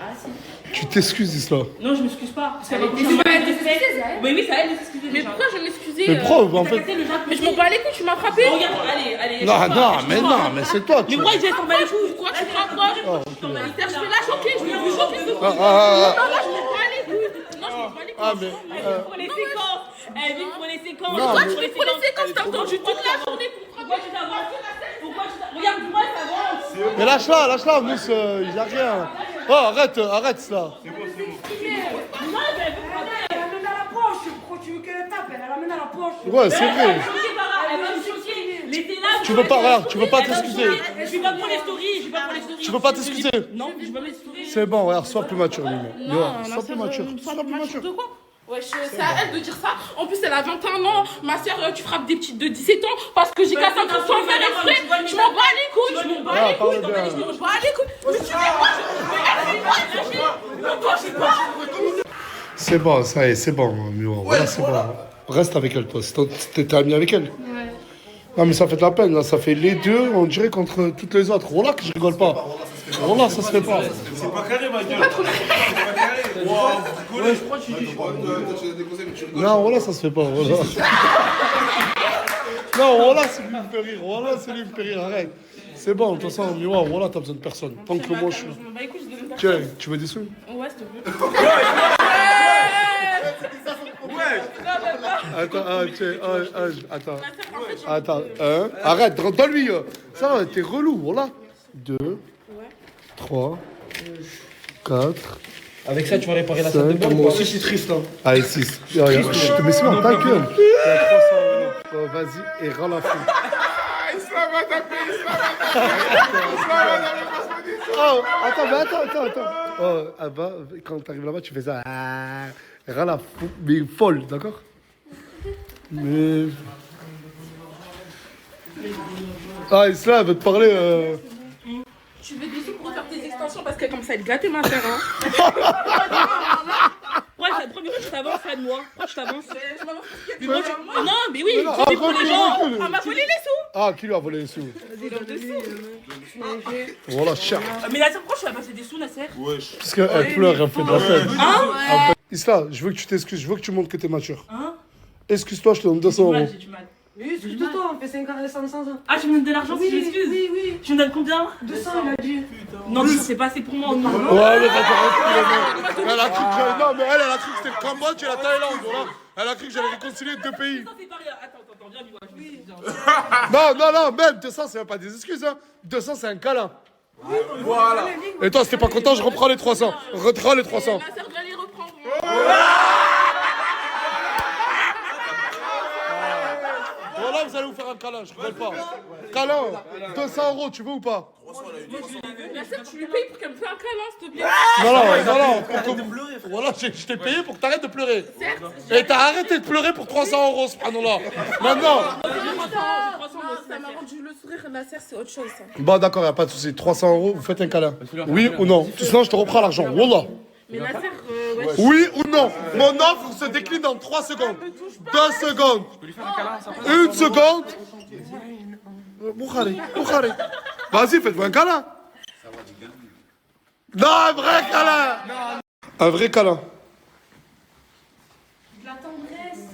Ah si. Tu t'excuses, Isla. Non, je m'excuse pas. Parce qu'elle Mais c'est pas elle de s'excuser, Oui, oui, c'est à elle de s'excuser. Mais déjà. pourquoi je vais m'excuser Mais pourquoi, en fait? Mais je m'en bats les couilles, tu m'as frappé. Oh, regarde, allez. Non, excuse-moi, non, mais excuse-moi. non, mais c'est toi. Mais moi, je vais t'en bats les couilles. Quoi, tu te rapproches Je vais la choquer, je vais vous choquer ce coup. Ah, Non, là, je m'en bats les couilles. Non, je m'en bats les couilles. ah, mais. Pour les séquences. Elle vit pour les séquences. Non, Toi, mais- tu fais pour les séquences, t'as entendu toute la journée pour Pourquoi tu t'avances? Regarde, moi, ça avance. Mais lâche-la, Mousse, il a rien. Oh, arrête ça. Elle ramène à la poche. Pourquoi tu veux qu'elle tape? Elle ramène à la poche. Ouais, c'est vrai. Elle va me choquer. Laissez-la. Tu veux pas, regarde, tu veux pas t'excuser. Je suis pas pour les stories. Tu veux pas t'excuser. Non, je veux pas m'excuser. C'est bon, regarde, sois plus mature, Mimi. Non, Sois plus mature. Sois plus mature. de quoi Wesh, c'est à elle de dire ça. En plus, elle a 21 ans. Ma soeur, tu frappes des petites de 17 ans parce que j'ai cassé un truc sans faire exprès. Je m'en bats les couilles. Je m'en bats les couilles. Je m'en bats les couilles. Mais tu fais quoi? C'est bon, ça y est, c'est bon, Miwa. Voilà, c'est bon. Reste avec elle, toi. T'es ami avec elle. Ouais. Non, mais ça fait de la peine, là. Ça fait les deux, on dirait, contre toutes les autres. Voilà que je rigole pas. Voilà, ça se fait pas. C'est pas carré, ma gueule. C'est pas carré. Wow, vous rigolez. Toi, tu as des conseils, mais tu rigoles. Non, voilà, ça se fait pas. Voilà. Non, voilà, c'est lui qui me fait rire. Voilà, c'est lui qui me fait rire. Arrête. C'est bon, de toute façon, Miwa, voilà, t'as besoin de personne. Tant que moi, je suis. Je m'en bats les couilles, je donne une Tiens, tu veux des sous? Ouais, s'il te plaît. Attends, attends. Arrête, donne-lui. Ça, t'es relou, voilà. 2, 3, 4. Avec ça, tu vas réparer la salle de bain. Moi aussi, je suis triste. Allez, 6. Mais c'est bon, ta gueule. Oh, vas-y, et rends la fille. Oh, attends. Oh, quand t'arrives là-bas, tu fais ça. Rends la fou, mais folle, d'accord? Mais. Ah, Isla, elle veut te parler. Tu veux des sous pour faire tes extensions parce que comme ça, elle gâtait ma soeur. Hein. Ouais, c'est la première fois que tu t'avances près de moi. Pourquoi tu t'avances? Mais moi, Non, mais oui, non, tu dis pour les gens. recule. elle m'a volé les sous. Ah, qui lui a volé les sous? Voilà, cher. Mais la pourquoi tu vas passer des sous, Nasser? Parce qu'elle pleure, elle fait de la peine. Hein? Isla, je veux que tu t'excuses, je veux que tu montres que t'es mature. Hein? Excuse-toi, je te donne 200 euros. J'ai du mal. Oui, excuse-toi, on fait 50 500 ans. Ah, tu me donnes de l'argent si je m'excuse? Oui. Tu me donnes combien? 200, il a dit. Non, c'est pas assez pour moi. Non. Ouais, mais elle a cru que non, mais elle a cru que c'était le Cambodge et la Thaïlande, voilà. Elle a cru que j'allais réconcilier deux pays. C'est pas rien. Attends, viens, Non, même 200, c'est même pas des excuses, hein. 200, c'est un câlin. Voilà. Et toi, si t'es pas content, je reprends les 300. Reprends les 300. Ma soeur doit les reprendre. Voilà, vous allez vous faire un câlin, je rigole pas. Câlin, 200 euros, tu veux ou pas? La soeur, tu lui payes pour qu'elle me fasse un câlin, s'il te plaît. Non. Voilà, je t'ai payé pour que t'arrêtes de pleurer. Et t'as arrêté de pleurer pour 300 euros, ce panneau-là. Maintenant. Ça m'a rendu le sourire, la soeur, c'est autre chose. Ça. Bon, d'accord, y a pas de souci. 300 euros, vous faites un câlin. Oui ou non? Sinon, je te reprends l'argent. Wallah. Mais la soeur, ouais. Oui ou non? Mon offre se décline en 3 secondes. 2 secondes. 1 seconde. Boukhari. Vas-y, faites-moi un câlin. Non, un vrai câlin. Un vrai câlin. De la tendresse.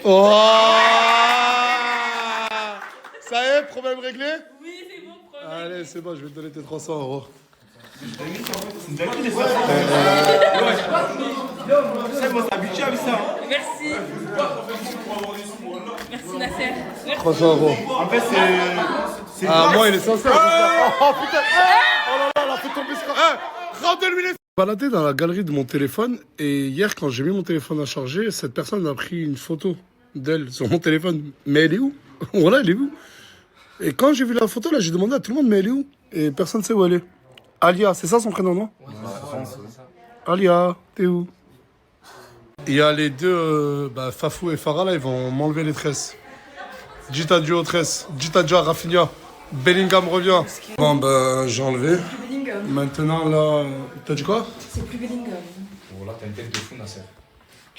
Oh! Ça y est, problème réglé? Oui, c'est bon, problème. Allez, c'est bon, je vais te donner tes 300 euros. Merci. Merci, Nasser. 300 euros. En fait, c'est. Ah, moi, il est sincère. Oh putain! Oh là là, elle a fait tomber ce. Rendez-lui les. Baladé dans la galerie de mon téléphone et hier, quand j'ai mis mon téléphone à charger, cette personne a pris une photo d'elle sur mon téléphone. Mais elle est où? Voilà, elle est où? Et quand j'ai vu la photo, là, j'ai demandé à tout le monde, mais elle est où? Et personne ne sait où elle est. Alia, c'est ça son prénom, non? Alia, t'es où? Il y a les deux, Fafou et Farah, là, ils vont m'enlever les tresses. Dites adieu aux tresses. Dites adieu à Rafinha. Bellingham revient. Bon, j'ai enlevé. Maintenant, là... T'as dit quoi? C'est plus Bellingham. Oh là, t'as une tête de fou, Nasser.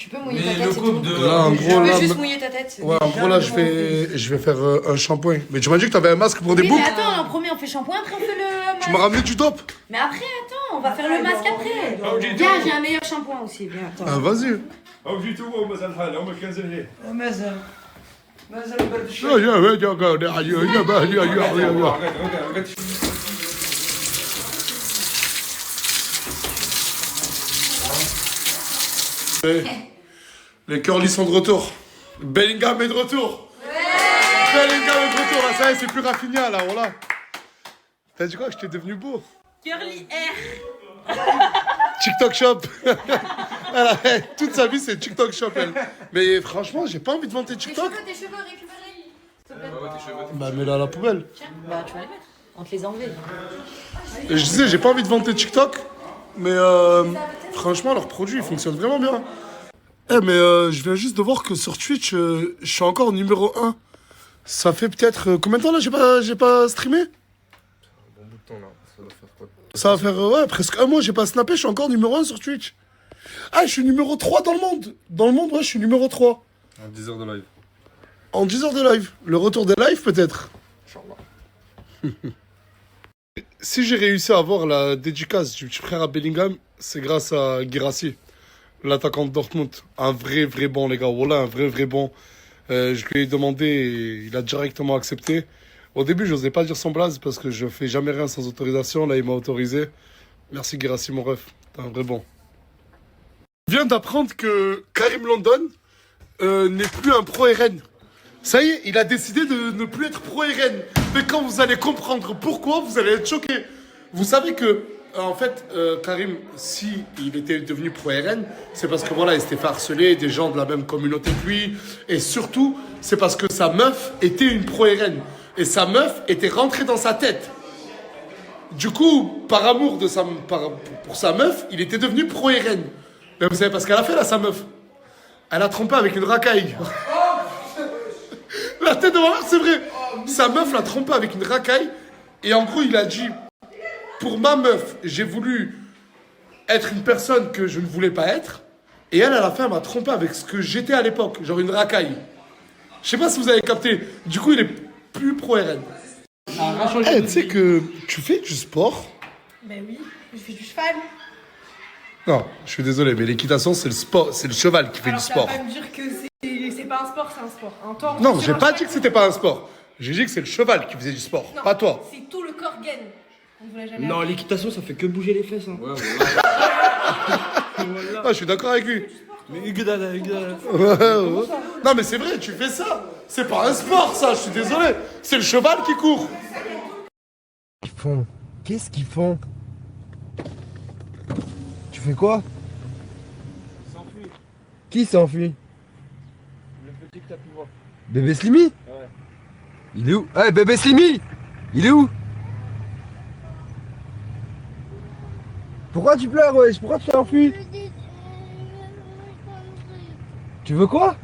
Tu peux mouiller ta tête, c'est tout. Là, en gros, Tu là, peux juste mouiller ta tête. ouais, en gros, là, je vais faire un shampoing. Mais tu m'as dit que t'avais un masque pour des Oui, boucles. mais attends, en premier on fait shampoing, après on fait le masque. Tu m'as ramené du top. Mais après, attends, on va faire le masque après. Viens, j'ai un meilleur shampoing aussi, viens, attends. Ah, vas-y. Les curly sont de retour. Bellingham est de retour. Bellingham est de retour. Là, ça y est, c'est plus Rafinha, là, voilà. T'as dit quoi que j'étais devenu beau? Curly Air. TikTok Shop. Toute sa vie, c'est TikTok Shop, elle. Mais franchement, j'ai pas envie de vanter TikTok. Tes cheveux, récupère-les. S'il te plaît. Bah, mets-la à la poubelle. Tiens, bah tu vas les mettre. On te les enlever. Et je disais, j'ai pas envie de vanter TikTok. Mais franchement, leurs produits, ils fonctionnent vraiment bien. Eh, mais je viens juste de voir que sur Twitch, je suis encore numéro 1. Ça fait peut-être... combien de temps, là, j'ai pas streamé? Ça va faire, ouais, presque un mois, j'ai pas snappé, je suis encore numéro 1 sur Twitch. Ah, je suis numéro 3 dans le monde. Dans le monde, ouais, je suis numéro 3. En 10 heures de live. En 10 heures de live. Le retour des lives, peut-être. Si j'ai réussi à avoir la dédicace du petit frère à Bellingham, c'est grâce à Guirassy, l'attaquant de Dortmund. Un vrai bon, les gars. Voilà, un vrai bon. Je lui ai demandé et il a directement accepté. Au début, je n'osais pas dire son blaze parce que je fais jamais rien sans autorisation. Là, il m'a autorisé. Merci Guirassy, mon ref. T'es un vrai bon. Je viens d'apprendre que Karim London n'est plus un pro RN. Ça y est, il a décidé de ne plus être pro RN. Mais quand vous allez comprendre pourquoi, vous allez être choqués. Vous savez que, en fait, Karim, si il était devenu pro RN, c'est parce que voilà, il s'était fait harceler des gens de la même communauté que lui. Et surtout, c'est parce que sa meuf était une pro RN. Et sa meuf était rentrée dans sa tête. Du coup, par amour de pour sa meuf, il était devenu pro RN. Mais vous savez pas ce qu'elle a fait là, sa meuf? Elle a trompé avec une racaille. La tête de ma mère, c'est vrai. Sa meuf l'a trompé avec une racaille. Et en gros, il a dit, pour ma meuf, j'ai voulu être une personne que je ne voulais pas être. Et elle, à la fin, elle m'a trompé avec ce que j'étais à l'époque. Genre une racaille. Je sais pas si vous avez capté. Du coup, il est plus pro RN. Eh, tu sais que tu fais du sport? Ben oui, je fais du cheval. Non, je suis désolé, mais l'équitation, c'est le sport, c'est le cheval qui fait du sport. Alors, tu vas pas me dire que c'est pas un sport, c'est un sport. Un tort, Non, j'ai pas dit que c'était pas un sport. J'ai dit que c'est le cheval qui faisait du sport, non, pas toi. C'est tout le corps gaine. On vous l'a jamais Non, appris. l'équitation, ça fait que bouger les fesses. Hein. Ouais, Ah, je suis d'accord avec lui. Mais Hugues, Non, mais c'est vrai, tu fais ça. C'est pas un sport, ça, je suis désolé. C'est le cheval qui court. Ils font. Qu'est-ce qu'ils font? Tu fais quoi? s'enfuit. Qui s'enfuit? Le petit que t'as pu voir. Bébé Slimy? Ouais. Il est où? Eh, bébé Slimy! Il est où? Pourquoi tu pleures, wesh? Pourquoi tu t'es enfui? Tu veux quoi?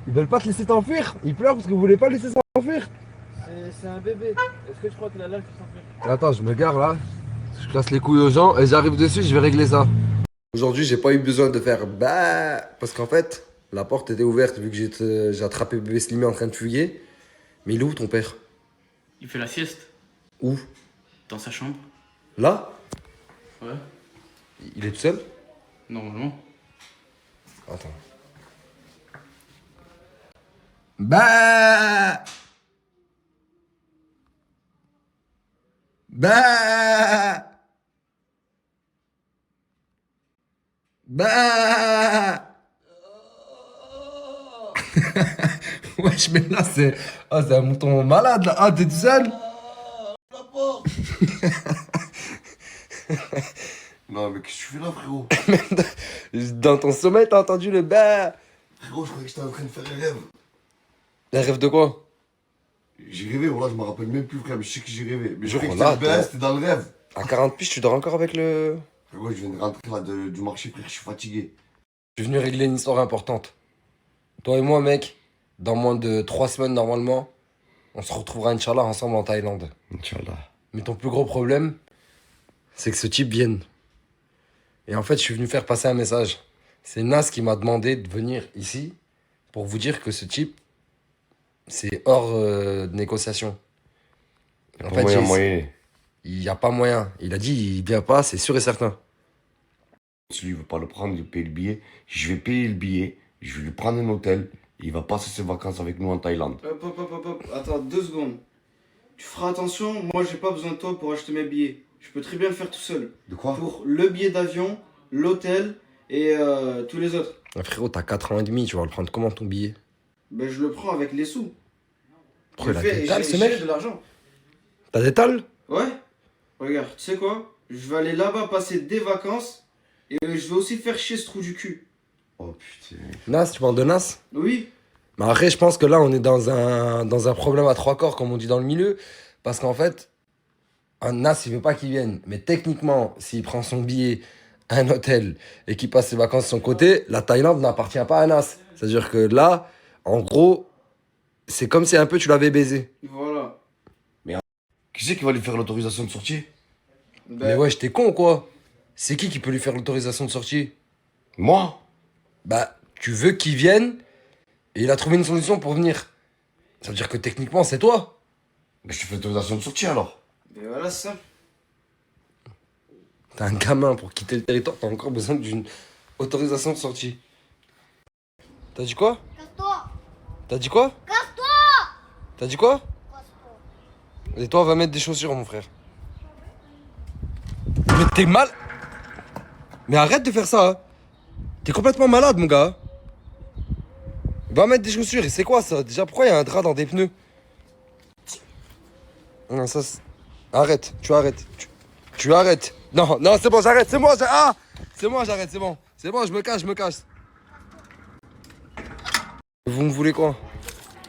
Ils veulent pas te laisser t'enfuir? Ils pleurent parce que vous voulez pas le laisser s'enfuir? C'est un bébé. Est-ce que tu crois qu'il a l'âge de s'enfuir? Attends, je me gare là. Je casse les couilles aux gens et j'arrive dessus, je vais régler ça. Aujourd'hui, j'ai pas eu besoin de faire bah parce qu'en fait, la porte était ouverte vu que j'ai attrapé bébé Slimy en train de fuguer. Mais il est où ton père? Il fait la sieste. Où? Dans sa chambre. Là? Ouais. Il est tout seul? Normalement. Attends. Bah! Bah! Bah! Wesh, mais là, c'est... Ah, c'est un mouton malade, là. Ah, t'es tout seul? Non, mais qu'est-ce que tu fais là, frérot? Dans ton sommeil, t'as entendu le bah? Frérot, je croyais que j'étais en train de faire un rêve. Un rêve de quoi? J'ai rêvé, voilà, je me rappelle même plus, frère, mais je sais que j'ai rêvé. Mais je Genre, croyais que là, c'était le best, c'était dans le rêve. À 40 piges, tu dors encore avec le... Frérot, je viens de rentrer là du marché, frère, je suis fatigué. Je suis venu régler une histoire importante. Toi et moi, mec, dans moins de 3 semaines, normalement, on se retrouvera, Inch'Allah, ensemble en Thaïlande. Inch'Allah. Mais ton plus gros problème, c'est que ce type vienne. Et en fait, je suis venu faire passer un message. C'est Nas qui m'a demandé de venir ici pour vous dire que ce type, c'est hors de négociation. En fait, il n'y a pas moyen. Il a dit, il vient pas, c'est sûr et certain. Si lui veut pas le prendre, il paye le billet. Je vais payer le billet, je vais lui prendre un hôtel. Il va passer ses vacances avec nous en Thaïlande. Hop. Attends, 2 secondes. Tu feras attention, moi j'ai pas besoin de toi pour acheter mes billets. Je peux très bien le faire tout seul. De quoi? Pour le billet d'avion, l'hôtel et tous les autres. Frérot, t'as 4 ans et demi, tu vas le prendre comment ton billet? Ben je le prends avec les sous. Pourquoi il a des tales, ce mec? J'ai de l'argent. T'as des tales? Ouais. Regarde, tu sais quoi? Je vais aller là-bas passer des vacances et je vais aussi faire chier ce trou du cul. Oh putain. Nas, tu parles de Nas? Oui. Mais après, je pense que là, on est dans un problème à 3 corps, comme on dit dans le milieu. Parce qu'en fait, un Nas, il veut pas qu'il vienne. Mais techniquement, s'il prend son billet, un hôtel, et qu'il passe ses vacances de son côté, la Thaïlande n'appartient pas à Nas. C'est-à-dire que là, en gros, c'est comme si un peu tu l'avais baisé. Voilà. Mais qui c'est qui va lui faire l'autorisation de sortie? Mais ouais, j'étais con ou quoi? C'est qui peut lui faire l'autorisation de sortie? Moi? Bah, tu veux qu'il vienne, et il a trouvé une solution pour venir. Ça veut dire que techniquement, c'est toi. Mais je te fais l'autorisation de sortie alors. Mais voilà, c'est ça. T'as un gamin pour quitter le territoire, t'as encore besoin d'une autorisation de sortie. T'as dit quoi? Casse-toi. T'as dit quoi? Casse-toi. T'as dit quoi? Et toi, va mettre des chaussures, mon frère. Mais t'es mal. Mais arrête de faire ça, hein. T'es complètement malade, mon gars. Va mettre des chaussures, et c'est quoi ça? Déjà, pourquoi il y a un drap dans des pneus? Non, ça arrête, tu arrêtes. Tu arrêtes. Non, c'est bon, j'arrête, c'est moi, c'est moi, j'arrête, c'est bon. C'est bon, je me cache. Vous me voulez quoi?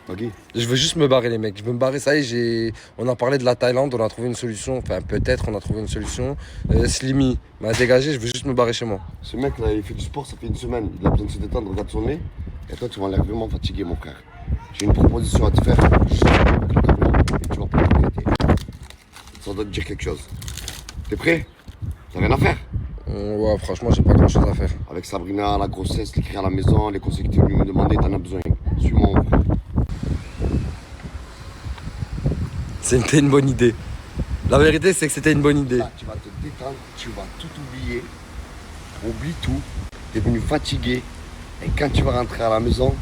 Ok. Je veux juste me barrer, les mecs. Je veux me barrer, ça y est, on a parlé de la Thaïlande, on a trouvé une solution. Enfin, peut-être on a trouvé une solution. Slimy m'a dégagé, je veux juste me barrer chez moi. Ce mec là, il fait du sport, ça fait une semaine. Il a besoin de se détendre, regarde son nez. Et toi, tu m'as l'air vraiment fatigué, mon frère. J'ai une proposition à te faire. Et tu vas pas regretter. Ça doit te dire quelque chose. T'es prêt? T'as rien à faire? Ouais, franchement, j'ai pas grand chose à faire. Avec Sabrina, la grossesse, les cris à la maison, les conseils que tu es venu me demander, t'en as besoin. Suis-moi, mon frère. C'était une bonne idée. La vérité, c'est que c'était une bonne idée. Là, tu vas te détendre, tu vas tout oublier. Oublie tout. T'es venu fatigué. Et quand tu vas rentrer à la maison,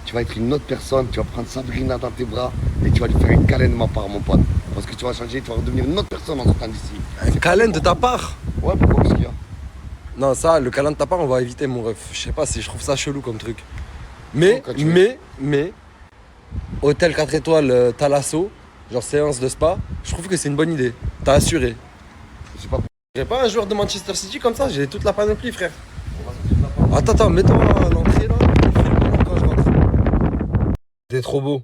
tu vas être une autre personne. Tu vas prendre Sabrina dans tes bras et tu vas lui faire un câlin de ma part, mon pote. Parce que tu vas changer, tu vas redevenir une autre personne en sortant d'ici. Un câlin de ta part? Ouais, pourquoi? Qu'est-ce qu'il y a? Non, ça, le câlin de ta part, on va éviter, mon ref. Je sais pas si je trouve ça chelou comme truc. Mais, hôtel 4 étoiles, Thalasso, genre séance de spa, je trouve que c'est une bonne idée. T'as assuré. C'est pas... J'ai pas un joueur de Manchester City comme ça, j'ai toute la panoplie, frère. Attends, mets-toi à l'entrée là, et filme-moi quand je rentre. C'était trop beau.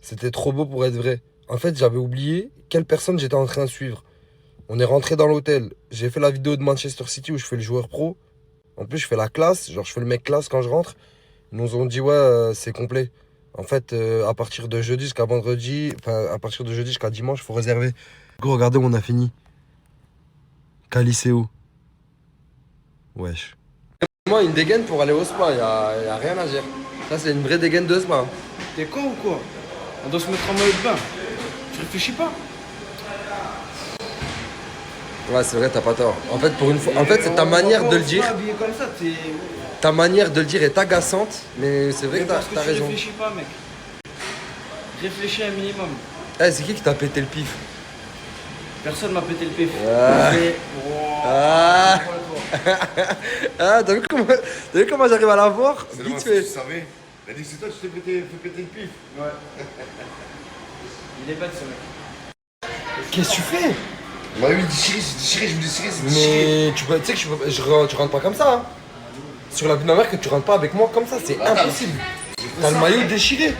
C'était trop beau pour être vrai. En fait, j'avais oublié quelle personne j'étais en train de suivre. On est rentré dans l'hôtel. J'ai fait la vidéo de Manchester City où je fais le joueur pro. En plus, je fais la classe. Genre, je fais le mec classe quand je rentre. Ils nous ont dit, ouais, c'est complet. En fait, à partir de jeudi jusqu'à vendredi, enfin, à partir de jeudi jusqu'à dimanche, il faut réserver. Gros, regardez où on a fini. Caliceo. Wesh. Moi, une dégaine pour aller au spa, y a rien à dire. Ça, c'est une vraie dégaine de spa. T'es con ou quoi? On doit se mettre en maillot de bain. Tu réfléchis pas? Ouais, c'est vrai, t'as pas tort. En fait, pour une fois, en fait, c'est ta manière de le dire. Comme ça, Ta manière de le dire est agaçante, mais c'est vrai que t'as raison. Réfléchis pas, mec. Réfléchis un minimum. Eh, c'est qui t'a pété le pif? Personne m'a pété le pif. Ah, t'as vu comment j'arrive à la voir? C'est Vite le fait. tu savais. Il a dit c'est toi qui t'es fait péter le pif. Ouais. Il est bête ce mec. Qu'est-ce que tu fais? Bah oui, c'est déchiré, je veux déchirer, c'est déchiré. Mais tu sais que tu rentres pas comme ça, hein. Sur la vie de ma mère, que tu rentres pas avec moi comme ça, c'est impossible. T'as le maillot déchiré.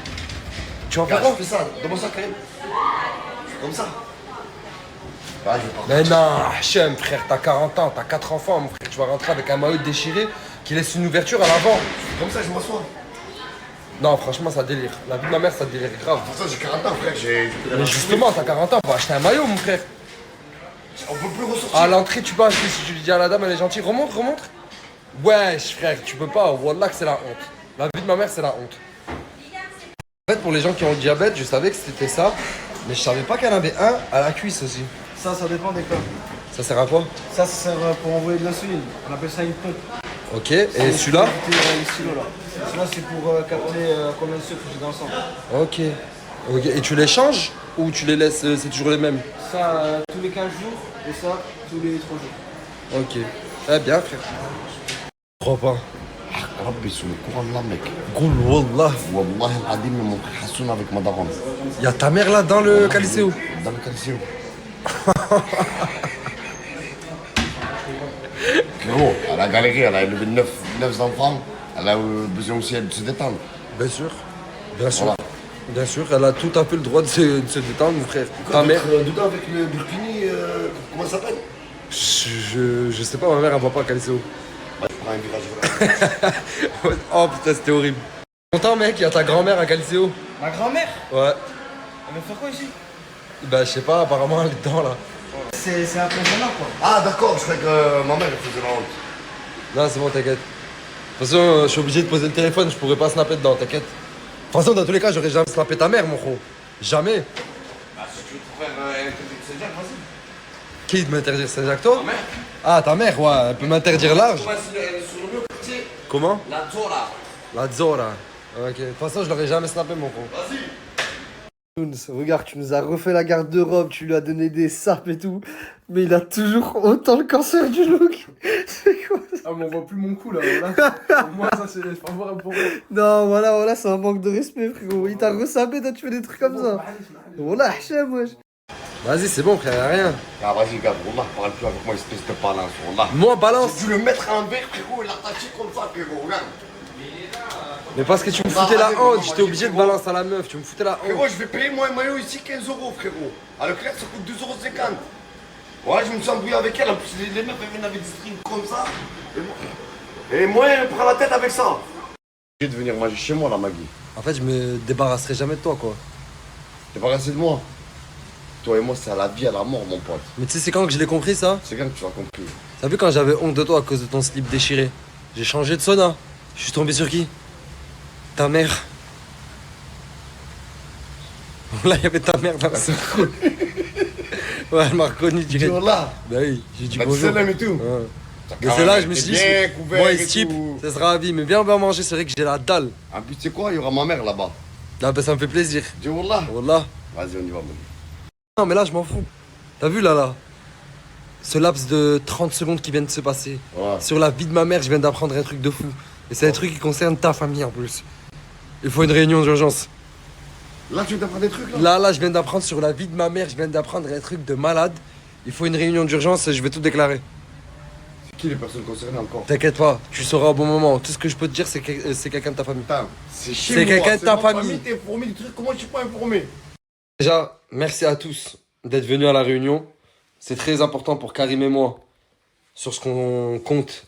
Tu vas faire quoi? Fais ça, donne-moi ça quand même. Comme ça. Mais non, Hachem, frère, t'as 40 ans, t'as 4 enfants, mon frère. Tu vas rentrer avec un maillot déchiré qui laisse une ouverture à l'avant. Comme ça, je m'assois. Non, franchement, ça délire. La vie de ma mère, ça délire grave. Pour ça, j'ai 40 ans, frère. Mais justement, t'as 40 ans, faut acheter un maillot, mon frère. On peut plus ressortir. À l'entrée, tu peux acheter si tu lui dis à la dame, elle est gentille. Remonte. Wesh, frère, tu peux pas. Wallah que c'est la honte. La vie de ma mère, c'est la honte. En fait, pour les gens qui ont le diabète, je savais que c'était ça. Mais je savais pas qu'elle avait un à la cuisse aussi. Ça dépend des cas. Ça sert à quoi? Ça sert pour envoyer de l'insuline. On appelle ça une pompe. Ok, et celui-là? Celui-là, c'est pour capter combien de sucre j'ai dans le sang. Ok. Et tu les changes ou tu les laisses, c'est toujours les mêmes? Ça, tous les 15 jours et ça, tous les 3 jours. Ok. Eh bien, frère. Je crois pas. ربي يسوي القرآن là mec. قول والله. والله العظيم mon frère Hassoun avec ma daronne. Y'a ta mère là dans le Caliceo? Dans le Caliceo. Frérot, elle a galéré, elle a élevé 9 enfants. Elle a besoin aussi de se détendre. Bien sûr. Bien sûr. Voilà. Bien sûr, elle a tout à fait le droit de se détendre, mon frère. Ta mère. Dedans avec le Burkini, comment ça s'appelle? Je sais pas, ma mère elle va pas à Caliceo. Bah, je prends un virage. Oh putain, c'était horrible. Content, mec, il y a ta grand-mère à Caliceo. Ma grand-mère? Ouais. Elle va faire quoi ici? Bah, je sais pas, apparemment elle est dedans là. C'est un pensionnat quoi. Ah, d'accord, je croyais que ma mère elle faisait la honte. Non, c'est bon, t'inquiète. De toute façon, je suis obligé de poser le téléphone, je pourrais pas snapper dedans, t'inquiète. De toute façon, dans tous les cas, j'aurais jamais snappé ta mère, mon gros. Jamais. Bah, si tu veux te faire interdire Saint-Jacques, vas-y. Qui de m'interdire Saint-Jacques, toi? Ta mère. Ah, ta mère, ouais, elle peut m'interdire large. Sur le mur, tu sais. Comment? La Zora. La Zora. Ok. De toute façon, je l'aurais jamais snappé, mon gros. Vas-y. Regarde, tu nous as refait la garde-robe, tu lui as donné des sapes et tout, mais il a toujours autant le cancer du look. C'est quoi ça? Ah, mais on voit plus mon cou là, voilà. Pour moi, ça c'est favorable pour moi. Non, voilà, c'est un manque de respect, frérot. Il t'a resapé, toi tu fais des trucs comme ça. Voilà, Hachem, wesh. Vas-y, c'est bon, frère, y'a rien. Ah, vas-y, gars, Wallah, parle plus avec moi, espèce de balance, Wallah. Moi, balance. J'ai dû le mettre en verre, frérot, il a taché comme ça, frérot, regarde. Mais parce que tu me foutais la honte, j'étais obligé de balancer à la meuf, tu me foutais la honte. Frérot, je vais payer moi un maillot ici 15 €, frérot. À Leclerc, ça coûte 2,50 €. Ouais, je me suis embrouillé avec elle, en plus les meufs, elles viennent avec des strings comme ça. Et moi, elle prend la tête avec ça. Je vais venir manger chez moi, là, Maggie. En fait, je me débarrasserai jamais de toi, quoi. Débarrasser de moi. Toi et moi, c'est à la vie, à la mort, mon pote. Mais tu sais, c'est quand que je l'ai compris, ça? C'est quand que tu l'as compris. T'as vu quand j'avais honte de toi à cause de ton slip déchiré? J'ai changé de sauna. Je suis tombé sur qui? Ta mère. Là, il y avait ta mère dans la sauna. Ouais, elle m'a reconnu direct. Là. Bah oui, j'ai dit Bah, bonjour. salam et tout. Ouais. Mais c'est là, je me suis dit, bien couvert moi, et il type, tout. ça sera à vie. Mais viens, on va manger, c'est vrai que j'ai la dalle. En plus, tu sais quoi, il y aura ma mère là-bas. Ah bah ça me fait plaisir. Dis Wallah. Wallah. Vas-y, on y va, mon. Non, mais là, je m'en fous. T'as vu, là ce laps de 30 secondes qui vient de se passer. Ouais. Sur la vie de ma mère, je viens d'apprendre un truc de fou. Et c'est un truc qui concerne ta famille, en plus. Il faut une réunion d'urgence. Là, tu viens d'apprendre des trucs, là? Là, je viens d'apprendre sur la vie de ma mère, je viens d'apprendre un truc de malade. Il faut une réunion d'urgence et je vais tout déclarer. C'est qui les personnes concernées encore? T'inquiète pas, tu sauras au bon moment. Tout ce que je peux te dire, c'est que c'est quelqu'un de ta famille. Putain, c'est chez C'est moi. quelqu'un de ta ma famille. T'es informé du truc, comment je suis pas informé? Déjà, merci à tous d'être venus à la réunion. C'est très important pour Karim et moi sur ce qu'on compte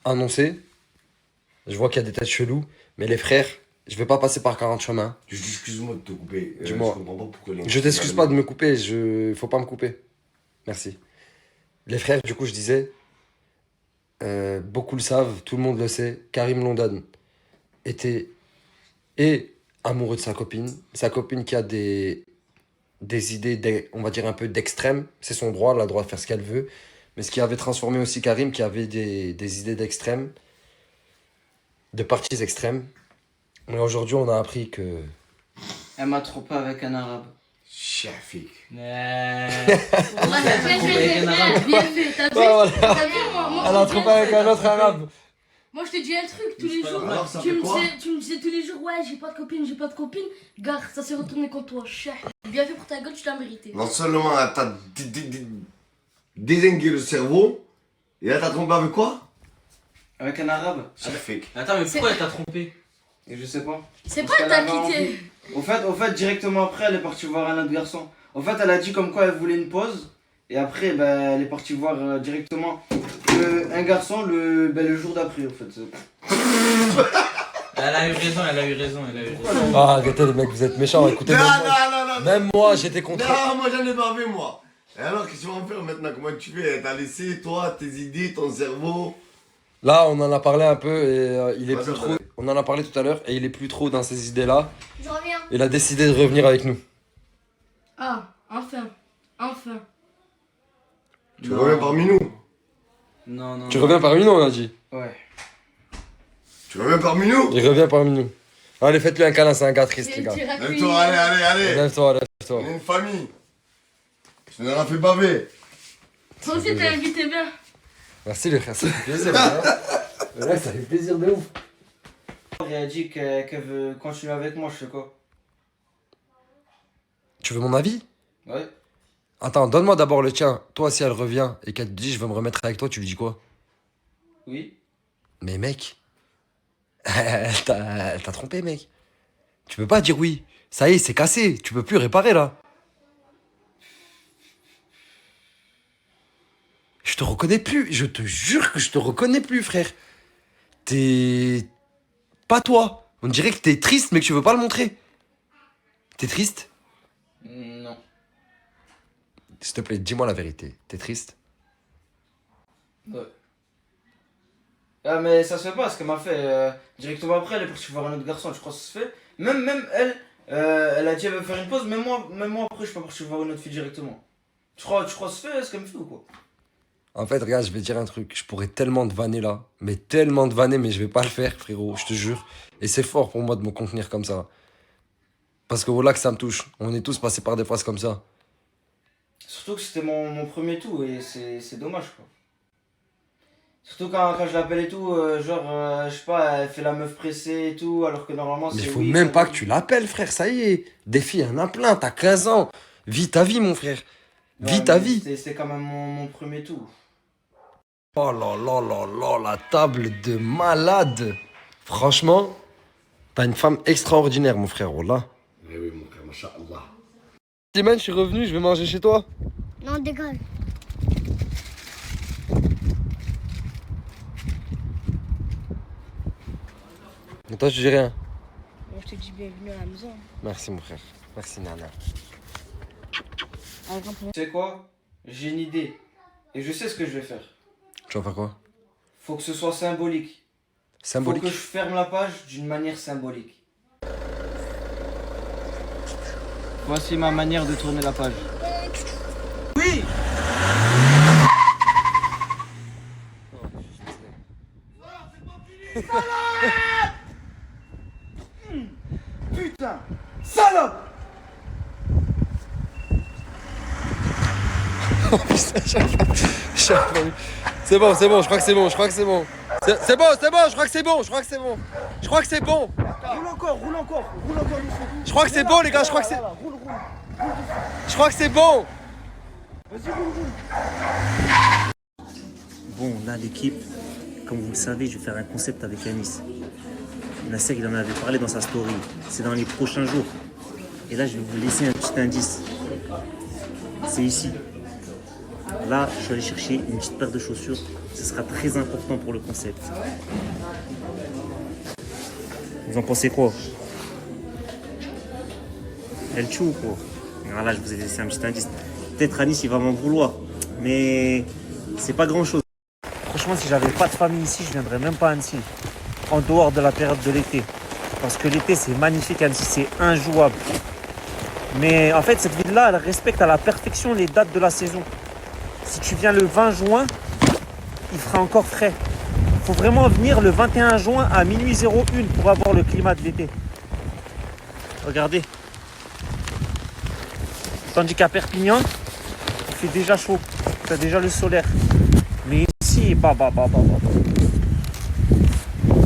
annoncer. Je vois qu'il y a des têtes cheloues, mais les frères, je vais pas passer par 40 chemins. Excuse-moi de te couper. Dis-moi. Je comprends pas pourquoi les... Je t'excuse pas de me couper, faut pas me couper. Merci. Les frères, du coup, je disais, beaucoup le savent, tout le monde le sait, Karim London était amoureux de sa copine qui a des idées, on va dire un peu d'extrême, c'est son droit, elle a le droit de faire ce qu'elle veut, mais ce qui avait transformé aussi Karim, qui avait des idées d'extrême, de partis extrêmes. Mais aujourd'hui, on a appris que... Elle m'a trompé avec un arabe. Shafik. Ouais. Bien fait, t'as vu? Voilà. T'as vu, moi, Elle a trompé avec un autre arabe. Moi je te dis un truc, tous les jours, Alors, ça tu fait me, quoi? disais tous les jours, ouais j'ai pas de copine, gare, ça s'est retourné contre toi, chef. Bien fait pour ta gueule, tu l'as mérité. Non seulement t'as désingué le cerveau, et là t'as trompé avec quoi? Avec un arabe. Shafik. Attends, mais pourquoi elle t'a trompé? Et je sais pas. C'est Parce pas elle qu'elle t'a avait quitté. envie. Au fait, directement après, elle est partie voir un autre garçon. En fait, elle a dit comme quoi elle voulait une pause. Et après, bah, elle est partie voir directement un garçon le jour d'après, en fait. Elle a eu raison. Ah, arrêtez les mecs, vous êtes méchants, écoutez. Non, Même, non, non, non. même moi, j'étais contre. Non, moi j'en ai bavé, moi. Et alors, qu'est-ce que tu vas en faire maintenant? Comment tu fais? T'as laissé, toi, tes idées, ton cerveau? Là, on en a parlé un peu et il est plus trop. On en a parlé tout à l'heure et il est plus trop dans ces idées-là. Je reviens. Il a décidé de revenir avec nous. Ah, enfin. Enfin. Tu reviens parmi nous? Non, non. Tu reviens parmi nous, on a dit. Ouais. Tu reviens parmi nous? Il revient parmi nous. Allez, faites-lui un câlin, c'est un gars triste, les gars. Lève-toi, allez. Lève-toi, lève-toi. On est une famille. Tu nous en as fait baver. Toi aussi, t'as invité bien. Merci, les frères, ça fait plaisir. Ouais, ça fait plaisir de ouf. Elle a dit qu'elle veut continuer avec moi, je fais quoi? Tu veux mon avis? Ouais. Attends, donne-moi d'abord le tien. Toi, si elle revient et qu'elle te dit je veux me remettre avec toi, tu lui dis quoi? Oui. Mais mec, elle t'a trompé, mec. Tu peux pas dire oui. Ça y est, c'est cassé. Tu peux plus réparer là. Je te reconnais plus. Je te jure que je te reconnais plus, frère. T'es pas toi. On dirait que t'es triste, mais que tu veux pas le montrer. T'es triste? Non. S'il te plaît, dis-moi la vérité. T'es triste? Ouais. Ah, mais ça se fait pas, ce qu'elle m'a fait. Directement après, elle est partie voir un autre garçon, tu crois que ça se fait? Même elle, elle a dit elle veut faire une pause, même moi après, je suis pas parti voir une autre fille directement. Tu crois que ça se fait, ce qu'elle me fait ou quoi? En fait, regarde, je vais te dire un truc. Je pourrais tellement te vanner là. Mais tellement te vanner, mais je vais pas le faire, frérot. Je te jure. Et c'est fort pour moi de me contenir comme ça. Parce que voilà que ça me touche. On est tous passés par des phases comme ça. Surtout que c'était mon premier tout et c'est dommage quoi. Surtout quand je l'appelle et tout, je sais pas, elle fait la meuf pressée et tout, alors que normalement c'est. Mais il faut même pas que tu l'appelles, frère. Ça y est. Des filles, il y en a plein. T'as 15 ans. Vis ta vie, mon frère. Vis ta vie. C'était quand même mon premier tout. Oh là là là là, la table de malade. Franchement, t'as une femme extraordinaire, mon frère, là. Eh oui, mon frère, machallah. Slimane, je suis revenu, je vais manger chez toi. Non, dégage. Mais toi, je dis rien. Moi, je te dis bienvenue à la maison. Merci, mon frère. Merci, Nana. Tu sais quoi? J'ai une idée. Et je sais ce que je vais faire. Tu vas faire quoi? Faut que ce soit symbolique. Symbolique? Faut que je ferme la page d'une manière symbolique. Voici ma manière de tourner la page. Oui! Putain! Salope! Oh putain, c'est bon, je crois que c'est bon, C'est bon, je crois que c'est bon, Je crois que c'est bon. Roule encore. Je crois que c'est bon, les gars, je crois que c'est bon. Vas-y, roule. Bon, là, l'équipe, comme vous le savez, je vais faire un concept avec Anis. Nasser, il en avait parlé dans sa story. C'est dans les prochains jours. Et là, je vais vous laisser un petit indice. C'est ici. Là, je suis allé chercher une petite paire de chaussures. Ce sera très important pour le concept. Vous en pensez quoi? Elle tue ou quoi? Voilà, je vous ai laissé un petit indice. Peut-être Anis, il va m'en vouloir. Mais c'est pas grand-chose. Franchement, si j'avais pas de famille ici, je viendrais même pas à Annecy. En dehors de la période de l'été. Parce que l'été, c'est magnifique à Annecy, c'est injouable. Mais en fait, cette ville-là, elle respecte à la perfection les dates de la saison. Si tu viens le 20 juin, il fera encore frais. Il faut vraiment venir le 21 juin à minuit 01 pour avoir le climat de l'été. Regardez. Tandis qu'à Perpignan, il fait déjà chaud. Tu as déjà le solaire. Mais ici,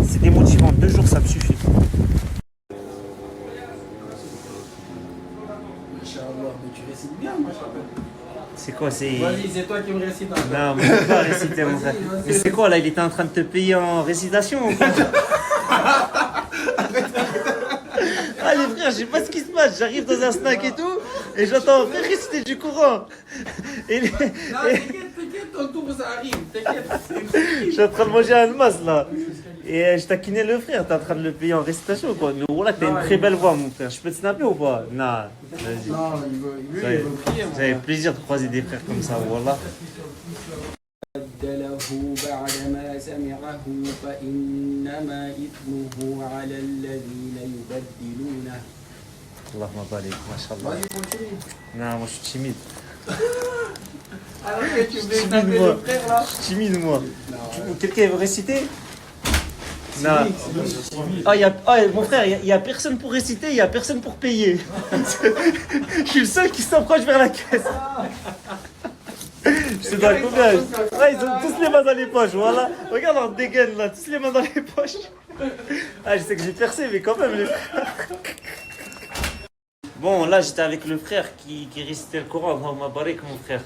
c'est démotivant. 2 jours, ça me suffit. C'est quoi, c'est... Vas-y, c'est toi qui me récites. Non, mais je peux pas réciter, mon frère. Mais c'est quoi, là, il était en train de te payer en récitation ou quoi? Ah, les frères, je sais pas ce qui se passe. J'arrive dans un snack et tout, et j'entends un frère réciter du Coran. Et Non, t'inquiète, ton tour, ça arrive. T'inquiète. Je suis en train de manger un mas, là. Et je taquinais le frère, t'es en train de le payer en récitation quoi. Mais voilà, t'as une très belle voix mon frère. Je peux te snapper ou pas? Non, vas-y. Non, il veut prier. Ça fait plaisir de croiser des frères comme ça, voilà. بدله بعدما سمعه فإنما إثمه على الذين يبدلونه. Allahumma barik, mashallah. Non, moi je suis timide. Alors que tu Je voulais suis taper timide moi. le frère là. Je suis timide moi. Quelqu'un veut réciter? Non. Ah, mon frère, il y a personne pour réciter, il y a personne pour payer. Je suis le seul qui s'approche vers la caisse. Je te dois combien? Ah, ils ont tous les mains dans les poches, voilà. Regarde leur dégaine là, tous les mains dans les poches. Ah, je sais que j'ai percé, mais quand même, les frères. Bon, là, j'étais avec le frère qui récitait le Coran. Allahumma barik, mon frère.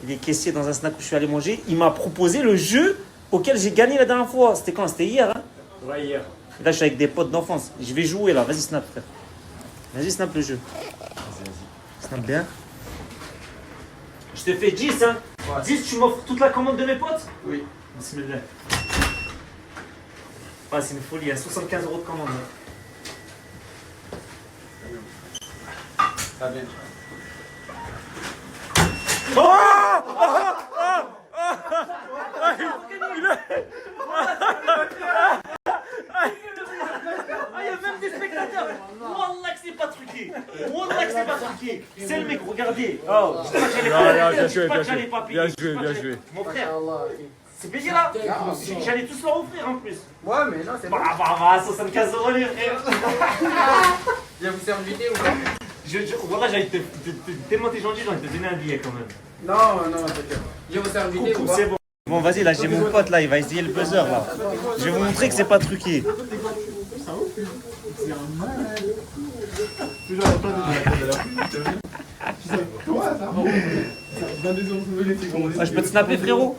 Il est caissier dans un snack où je suis allé manger. Il m'a proposé le jeu auquel j'ai gagné la dernière fois. C'était quand? C'était hier, hein? Ouais, hier. Là, je suis avec des potes d'enfance. Je vais jouer là. Vas-y, snap, frère. Vas-y, snap le jeu. Vas-y. Snap bien. Je te fais 10, hein? Ouais. 10, tu m'offres toute la commande de mes potes? Oui. Bismillah. Ah, c'est une folie. Il y a 75 € de commande. Hein. Ça vient. Il y a même des spectateurs. Wallah que c'est pas truqué. Wallah que c'est pas truqué. C'est le mec, regardez. Oh, je sais pas que j'allais pas payer. Bien joué. Mon frère, c'est payé là. J'allais tous leur offrir en plus. Ouais, mais non, c'est bon. 75 € les frères. Viens vous faire une vidéo ou pas? Voilà, j'allais tellement t'es gentil, j'ai envie de te donner un billet quand même. Non, t'inquiète. Viens vous faire une vidéo ou pas? C'est bon. Bon, vas-y, là, j'ai mon pote, là, il va essayer le buzzer, là. Je vais vous montrer que c'est pas truqué. Ah, je peux te snapper, frérot?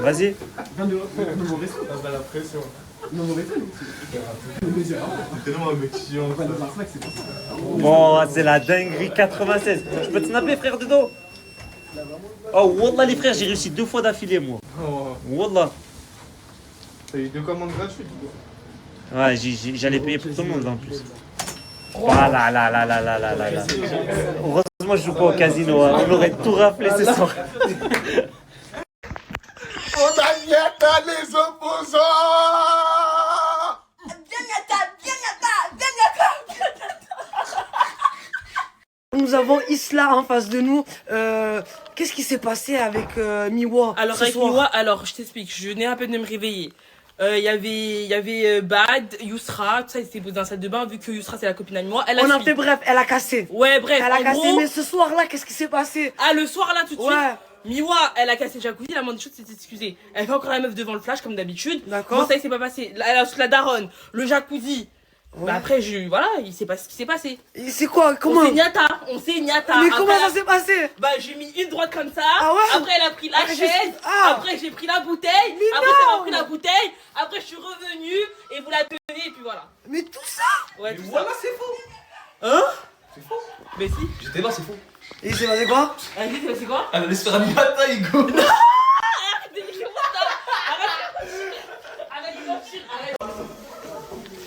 Vas-y. Bon, c'est la dinguerie 96. Je peux te snapper, frère de dos? Oh, wallah, les frères, j'ai réussi 2 fois d'affilée, moi. Wallah. T'as eu 2 commandes gratuites? Ouais, j'allais payer pour tout le monde en plus. Voilà, là. Heureusement, je joue pas au casino, hein. On aurait tout raflé ce soir. On a niata les opposants. Nous avons Isla en face de nous. Qu'est-ce qui s'est passé avec Miwa? Alors avec Miwa, alors je t'explique, je venais à peine de me réveiller. Il y avait Bad, Yousra, tout ça, ils étaient dans la salle de bain, vu que Yousra c'est la copine à Miwa. On a fait bref, elle a cassé. Ouais, bref, elle a cassé, gros, mais ce soir-là, qu'est-ce qui s'est passé? Ah, le soir-là, tout de suite. Miwa, elle a cassé le jacuzzi, la moindre chose c'est de s'excuser. Elle fait encore la meuf devant le flash comme d'habitude. D'accord. Bon, ça il s'est pas passé. La daronne, le jacuzzi. Ouais. Bah après, voilà, il sait pas ce qui s'est passé. C'est quoi? Comment? On s'est niata. Mais après, comment ça s'est passé? Bah j'ai mis une droite comme ça. Ah ouais? Après elle a pris la chaise. Après j'ai pris la bouteille. Mais après elle a pris la bouteille. Après je suis revenu et vous la tenez et puis voilà. Mais tout ça? Ouais, tout ça. C'est faux. Hein? C'est faux. Mais si. J'étais là, c'est faux. Et il s'est passé quoi? C'est quoi? Elle allait se faire un niata, Hugo. Non! Arrête de dire ça. Arrête de mentir. Arrête.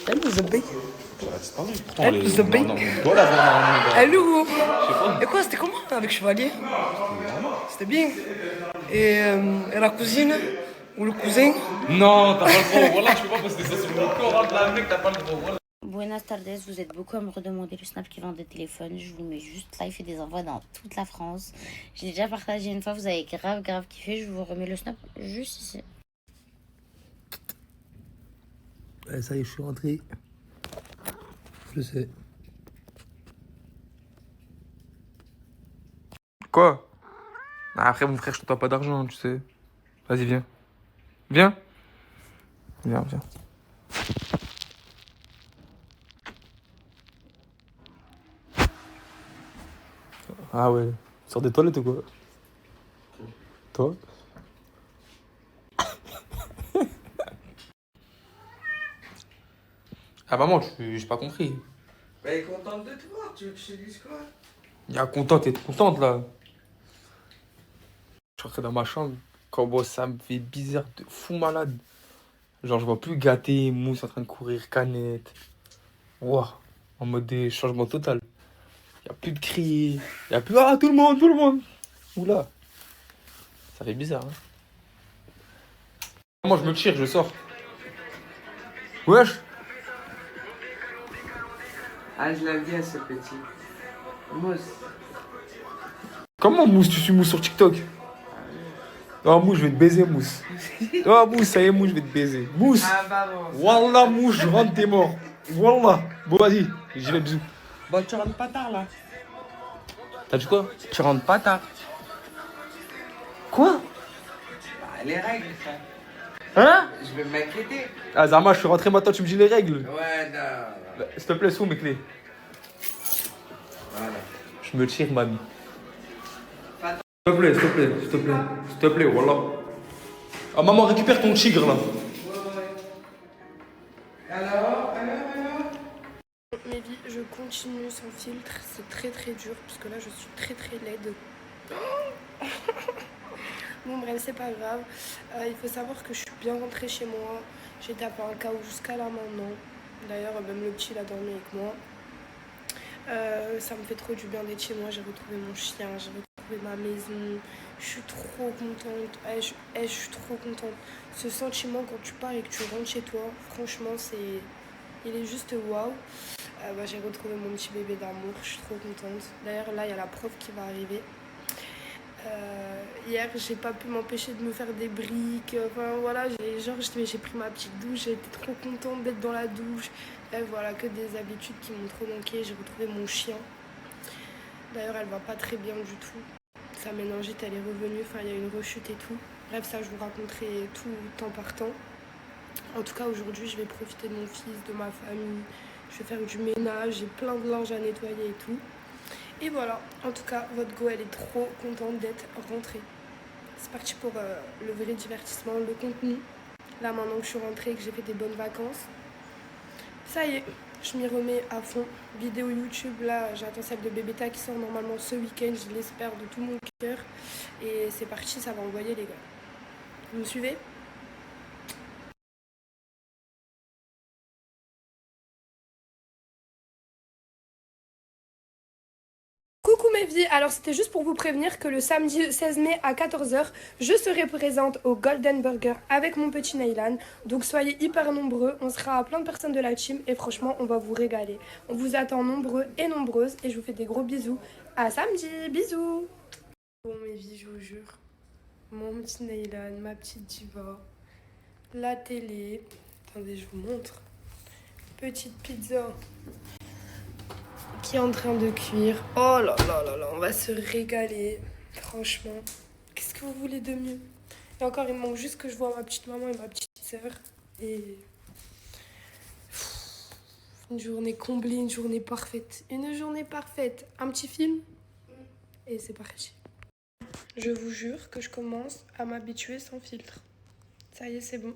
Elle nous a payé. Elle nous a payé. Elle est où? Et quoi, c'était comment avec Chevalier? C'était bien. Et la cousine? Ou le cousin? Non, t'as pas le droit. Voilà, je peux pas poster ça sur le corps de la mec, t'as pas le droit. Voilà. Buenas tardes, vous êtes beaucoup à me redemander le snap qui vend des téléphones. Je vous mets juste là, il fait des envois dans toute la France. J'ai déjà partagé une fois, vous avez grave kiffé. Je vous remets le snap juste ici. Ouais, ça y est, je suis rentré. Je sais. Quoi? Après, mon frère, je te dois pas d'argent, tu sais. Vas-y, viens. Viens. Viens. Ah ouais. Sors des toilettes ou quoi? Toi? Ah maman, j'ai pas compris. Elle est contente de te voir, tu veux que je te dise quoi? Il y a contente et contente là. Je suis rentré dans ma chambre. Quand bon, ça me fait bizarre de fou malade. Genre, je vois plus Gâté, Mousse en train de courir, Canette. Ouah, en mode des changements total. Y a plus de cris, y a plus ah tout le monde. Oula, ça fait bizarre. Hein. Moi, je me tire, je sors. Wesh. Ah, je l'aime bien ce petit. Mousse. Comment Mousse, tu suis Mousse sur TikTok? Oh Mousse, je vais te baiser Mousse. Oh Mousse, ça y est Mousse, je vais te baiser. Mousse. Ah bah bon. Wallah Mousse, je rentre, t'es mort. Wallah. Bon vas-y, j'y vais bisous. Bon, tu rentres pas tard là. T'as dit quoi? Tu rentres pas tard. Quoi? Bah, les règles, frère. Hein? Je vais m'inquiéter. Ah Zama, je suis rentré maintenant, tu me dis les règles. Ouais, non. Bah, s'il te plaît, sont mes clés. Voilà. Je me tire, man. S'il te plaît, voilà. Ah maman, récupère ton tigre là. Alors. Mes vies, je continue sans filtre, c'est très dur parce que là je suis très laide. Bon bref, c'est pas grave. Il faut savoir que je suis bien rentrée chez moi. J'ai tapé un KO jusqu'à là maintenant. D'ailleurs même le petit il a dormi avec moi. Ça me fait trop du bien d'être chez moi. J'ai retrouvé mon chien, j'ai retrouvé ma maison. Je suis trop contente. Je suis trop contente. Ce sentiment quand tu pars et que tu rentres chez toi, franchement il est juste waouh. J'ai retrouvé mon petit bébé d'amour, je suis trop contente. D'ailleurs là il y a la prof qui va arriver. Hier j'ai pas pu m'empêcher de me faire des briques. Enfin voilà, j'ai pris ma petite douche, j'ai été trop contente d'être dans la douche. Voilà, que des habitudes qui m'ont trop manqué. J'ai retrouvé mon chien. D'ailleurs elle va pas très bien du tout. Sa méningite elle est revenue, enfin il y a une rechute et tout. Bref, ça je vous raconterai tout temps par temps. En tout cas aujourd'hui je vais profiter de mon fils, de ma famille. Je vais faire du ménage, j'ai plein de linge à nettoyer et tout. Et voilà, en tout cas, votre go, elle est trop contente d'être rentrée. C'est parti pour le vrai divertissement, le contenu. Là, maintenant que je suis rentrée et que j'ai fait des bonnes vacances, ça y est, je m'y remets à fond. Vidéo YouTube, là, j'attends celle de Bébéta qui sort normalement ce week-end, je l'espère de tout mon cœur. Et c'est parti, ça va envoyer les gars. Vous me suivez ? Coucou mes vies, alors c'était juste pour vous prévenir que le samedi 16 mai à 14h, je serai présente au Golden Burger avec mon petit Naylan. Donc soyez hyper nombreux, on sera plein de personnes de la team et franchement on va vous régaler. On vous attend nombreux et nombreuses et je vous fais des gros bisous. À samedi, bisous. Bon mes vies, je vous jure, mon petit Naylan, ma petite diva, la télé, attendez je vous montre, petite pizza qui est en train de cuire. Oh là là là là, on va se régaler. Franchement, qu'est-ce que vous voulez de mieux? Et encore, il me manque juste que je vois ma petite maman et ma petite sœur. Et une journée comblée, une journée parfaite. Une journée parfaite. Un petit film et c'est parti. Je vous jure que je commence à m'habituer sans filtre. Ça y est, c'est bon.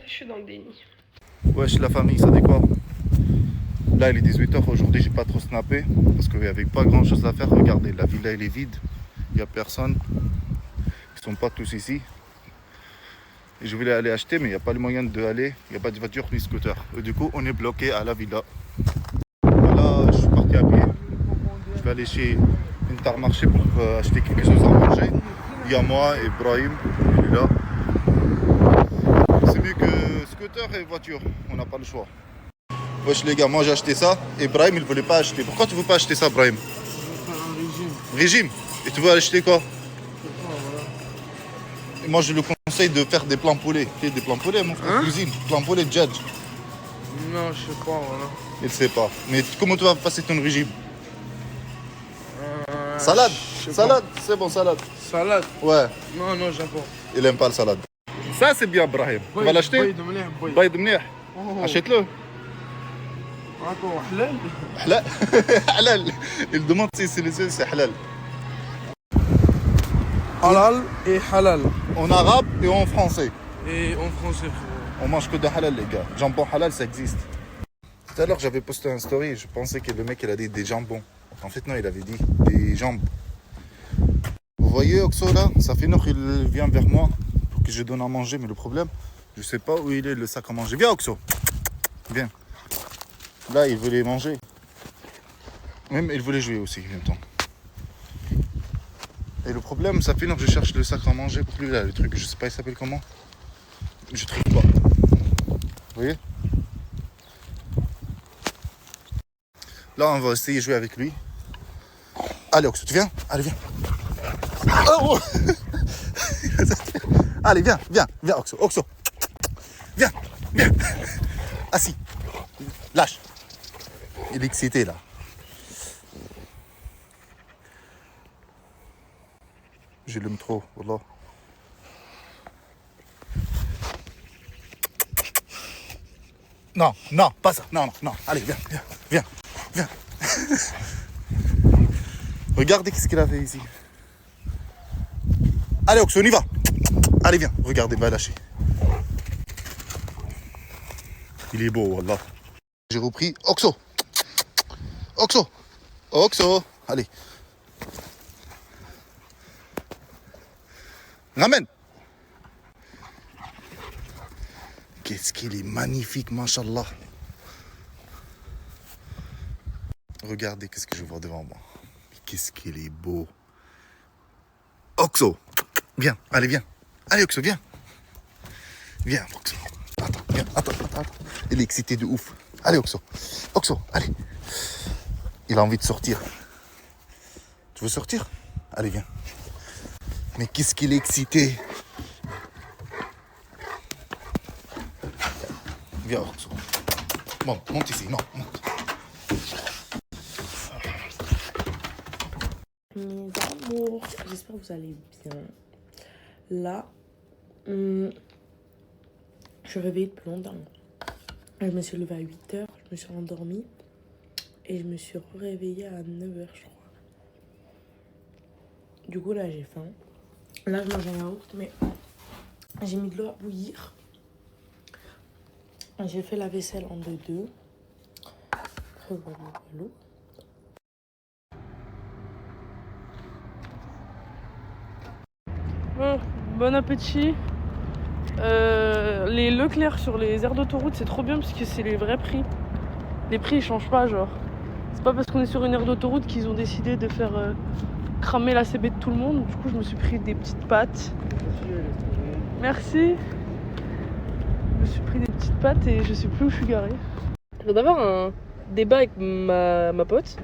Je suis dans le déni. Wesh la famille, ça dit quoi? Là il est 18h, aujourd'hui j'ai pas trop snappé parce qu'il n'y avait pas grand chose à faire. Regardez, la villa elle est vide, il n'y a personne, ils sont pas tous ici. Et je voulais aller acheter mais il n'y a pas le moyen d'aller, il n'y a pas de voiture ni scooter. Et du coup on est bloqué à la villa. Voilà, je suis parti à pied, je vais aller chez Intermarché pour acheter quelque chose à manger. Il y a moi et Brahim, il est là. C'est mieux que scooter et voiture, on n'a pas le choix. Wesh les gars, moi j'ai acheté ça et Brahim il voulait pas acheter. Pourquoi tu veux pas acheter ça Brahim? Régime. Et tu veux acheter quoi? Et moi je le conseille de faire des plans poulets. Tu sais, des plans poulets mon frère, cuisine, plans poulets judge. Non, je sais pas, voilà. Il sait pas. Mais comment tu vas passer ton régime? Salade. Salade, c'est bon, salade. Salade? Ouais. Non, j'aime pas. Il aime pas le salade. Ça c'est bien Brahim. Tu vas l'acheter? Baïd mnih. Achète-le. Halal? Halal. Halal. Il demande si c'est halal. Halal et halal. En arabe et en français. Et en français. On mange que de halal les gars. Jambon halal ça existe. Tout à l'heure j'avais posté un story, je pensais que le mec il a dit des jambons. En fait non, il avait dit des jambes. Vous voyez Oxo là, ça fait une heure qu'il vient vers moi pour que je donne à manger, mais le problème Je sais pas où il est le sac à manger. Viens Oxo. Viens. Là il voulait manger. Même il voulait jouer aussi en même temps. Et le problème, ça fait longtemps que je cherche le sac à manger pour lui là, le truc, je sais pas il s'appelle comment. Je trouve pas. Vous voyez? Là on va essayer de jouer avec lui. Allez Oxo, tu viens? Allez viens. Oh allez viens, viens, viens Oxo, Oxo. Viens, viens. Assis. Lâche. Il est excité là. Je l'aime trop, wallah. Non, non, pas ça. Non, non, non. Allez, viens, viens, viens, viens. Regardez ce qu'il a fait ici. Allez, Oxo, on y va. Allez, viens. Regardez, va lâcher. Il est beau, wallah. J'ai repris. Oxo. Oxo. Oxo. Allez. Ramène. Qu'est-ce qu'il est magnifique, mashallah. Regardez qu'est-ce que je vois devant moi. Qu'est-ce qu'il est beau. Oxo. Viens, allez, viens. Allez, Oxo, viens. Viens, Oxo. Attends, viens, attends. Il est excité de ouf. Allez, Oxo. Oxo, allez. Il a envie de sortir. Tu veux sortir? Allez, viens. Mais qu'est-ce qu'il est excité. Viens, Oxo. Bon, monte ici, non, monte. Mes amours, j'espère que vous allez bien. Là, je suis réveillée depuis longtemps. Je me suis levée à 8h, je me suis endormie et je me suis réveillée à 9h, je crois. Du coup, là, j'ai faim. Là, je mange un yaourt, mais j'ai mis de l'eau à bouillir. J'ai fait la vaisselle en 2-2. Voilà. Bon appétit. Les Leclerc sur les aires d'autoroute, c'est trop bien parce que c'est les vrais prix. Les prix, ils changent pas, genre. C'est pas parce qu'on est sur une aire d'autoroute qu'ils ont décidé de faire cramer la CB de tout le monde. Du coup, je me suis pris des petites pâtes. Merci. Je me suis pris des petites pâtes et je sais plus où je suis garée. Je viens d'avoir un débat avec ma pote.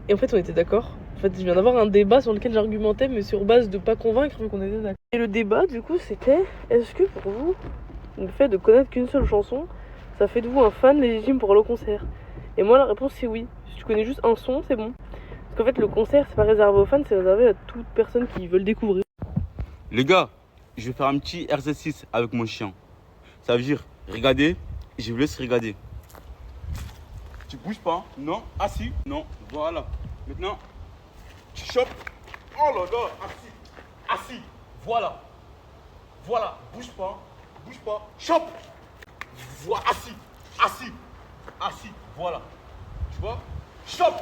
Et en fait, on était d'accord. En fait, je viens d'avoir un débat sur lequel j'argumentais, mais sur base de pas convaincre, vu qu'on était d'accord. Et le débat, du coup, c'était: est-ce que pour vous, le fait de connaître qu'une seule chanson, ça fait de vous un fan légitime pour aller au concert? Et moi, la réponse, c'est oui. Si tu connais juste un son, c'est bon. Parce qu'en fait, le concert, c'est pas réservé aux fans, c'est réservé à toute personne qui veut le découvrir. Les gars, je vais faire un petit RZ6 avec mon chien. Ça veut dire, regardez, je vous laisse regarder. Tu bouges pas, non, assis, non, voilà. Maintenant, tu chopes. Oh là là, assis, voilà. Voilà, bouge pas, chope. Voilà, assis, voilà. Tu vois, chope.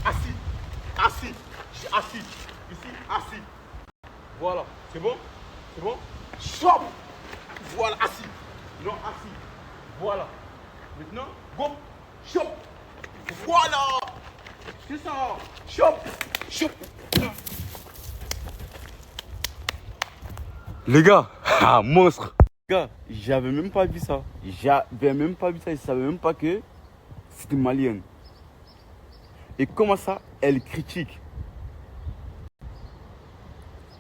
Assis, je suis assis, ici, assis. Voilà, c'est bon, chope. Voilà, assis, non, assis, voilà. Maintenant, go, chope. Voilà. C'est ça. Chope. Les gars, monstre. Les gars, j'avais même pas vu ça. Je savais même pas que c'était malienne. Et comment ça, elle critique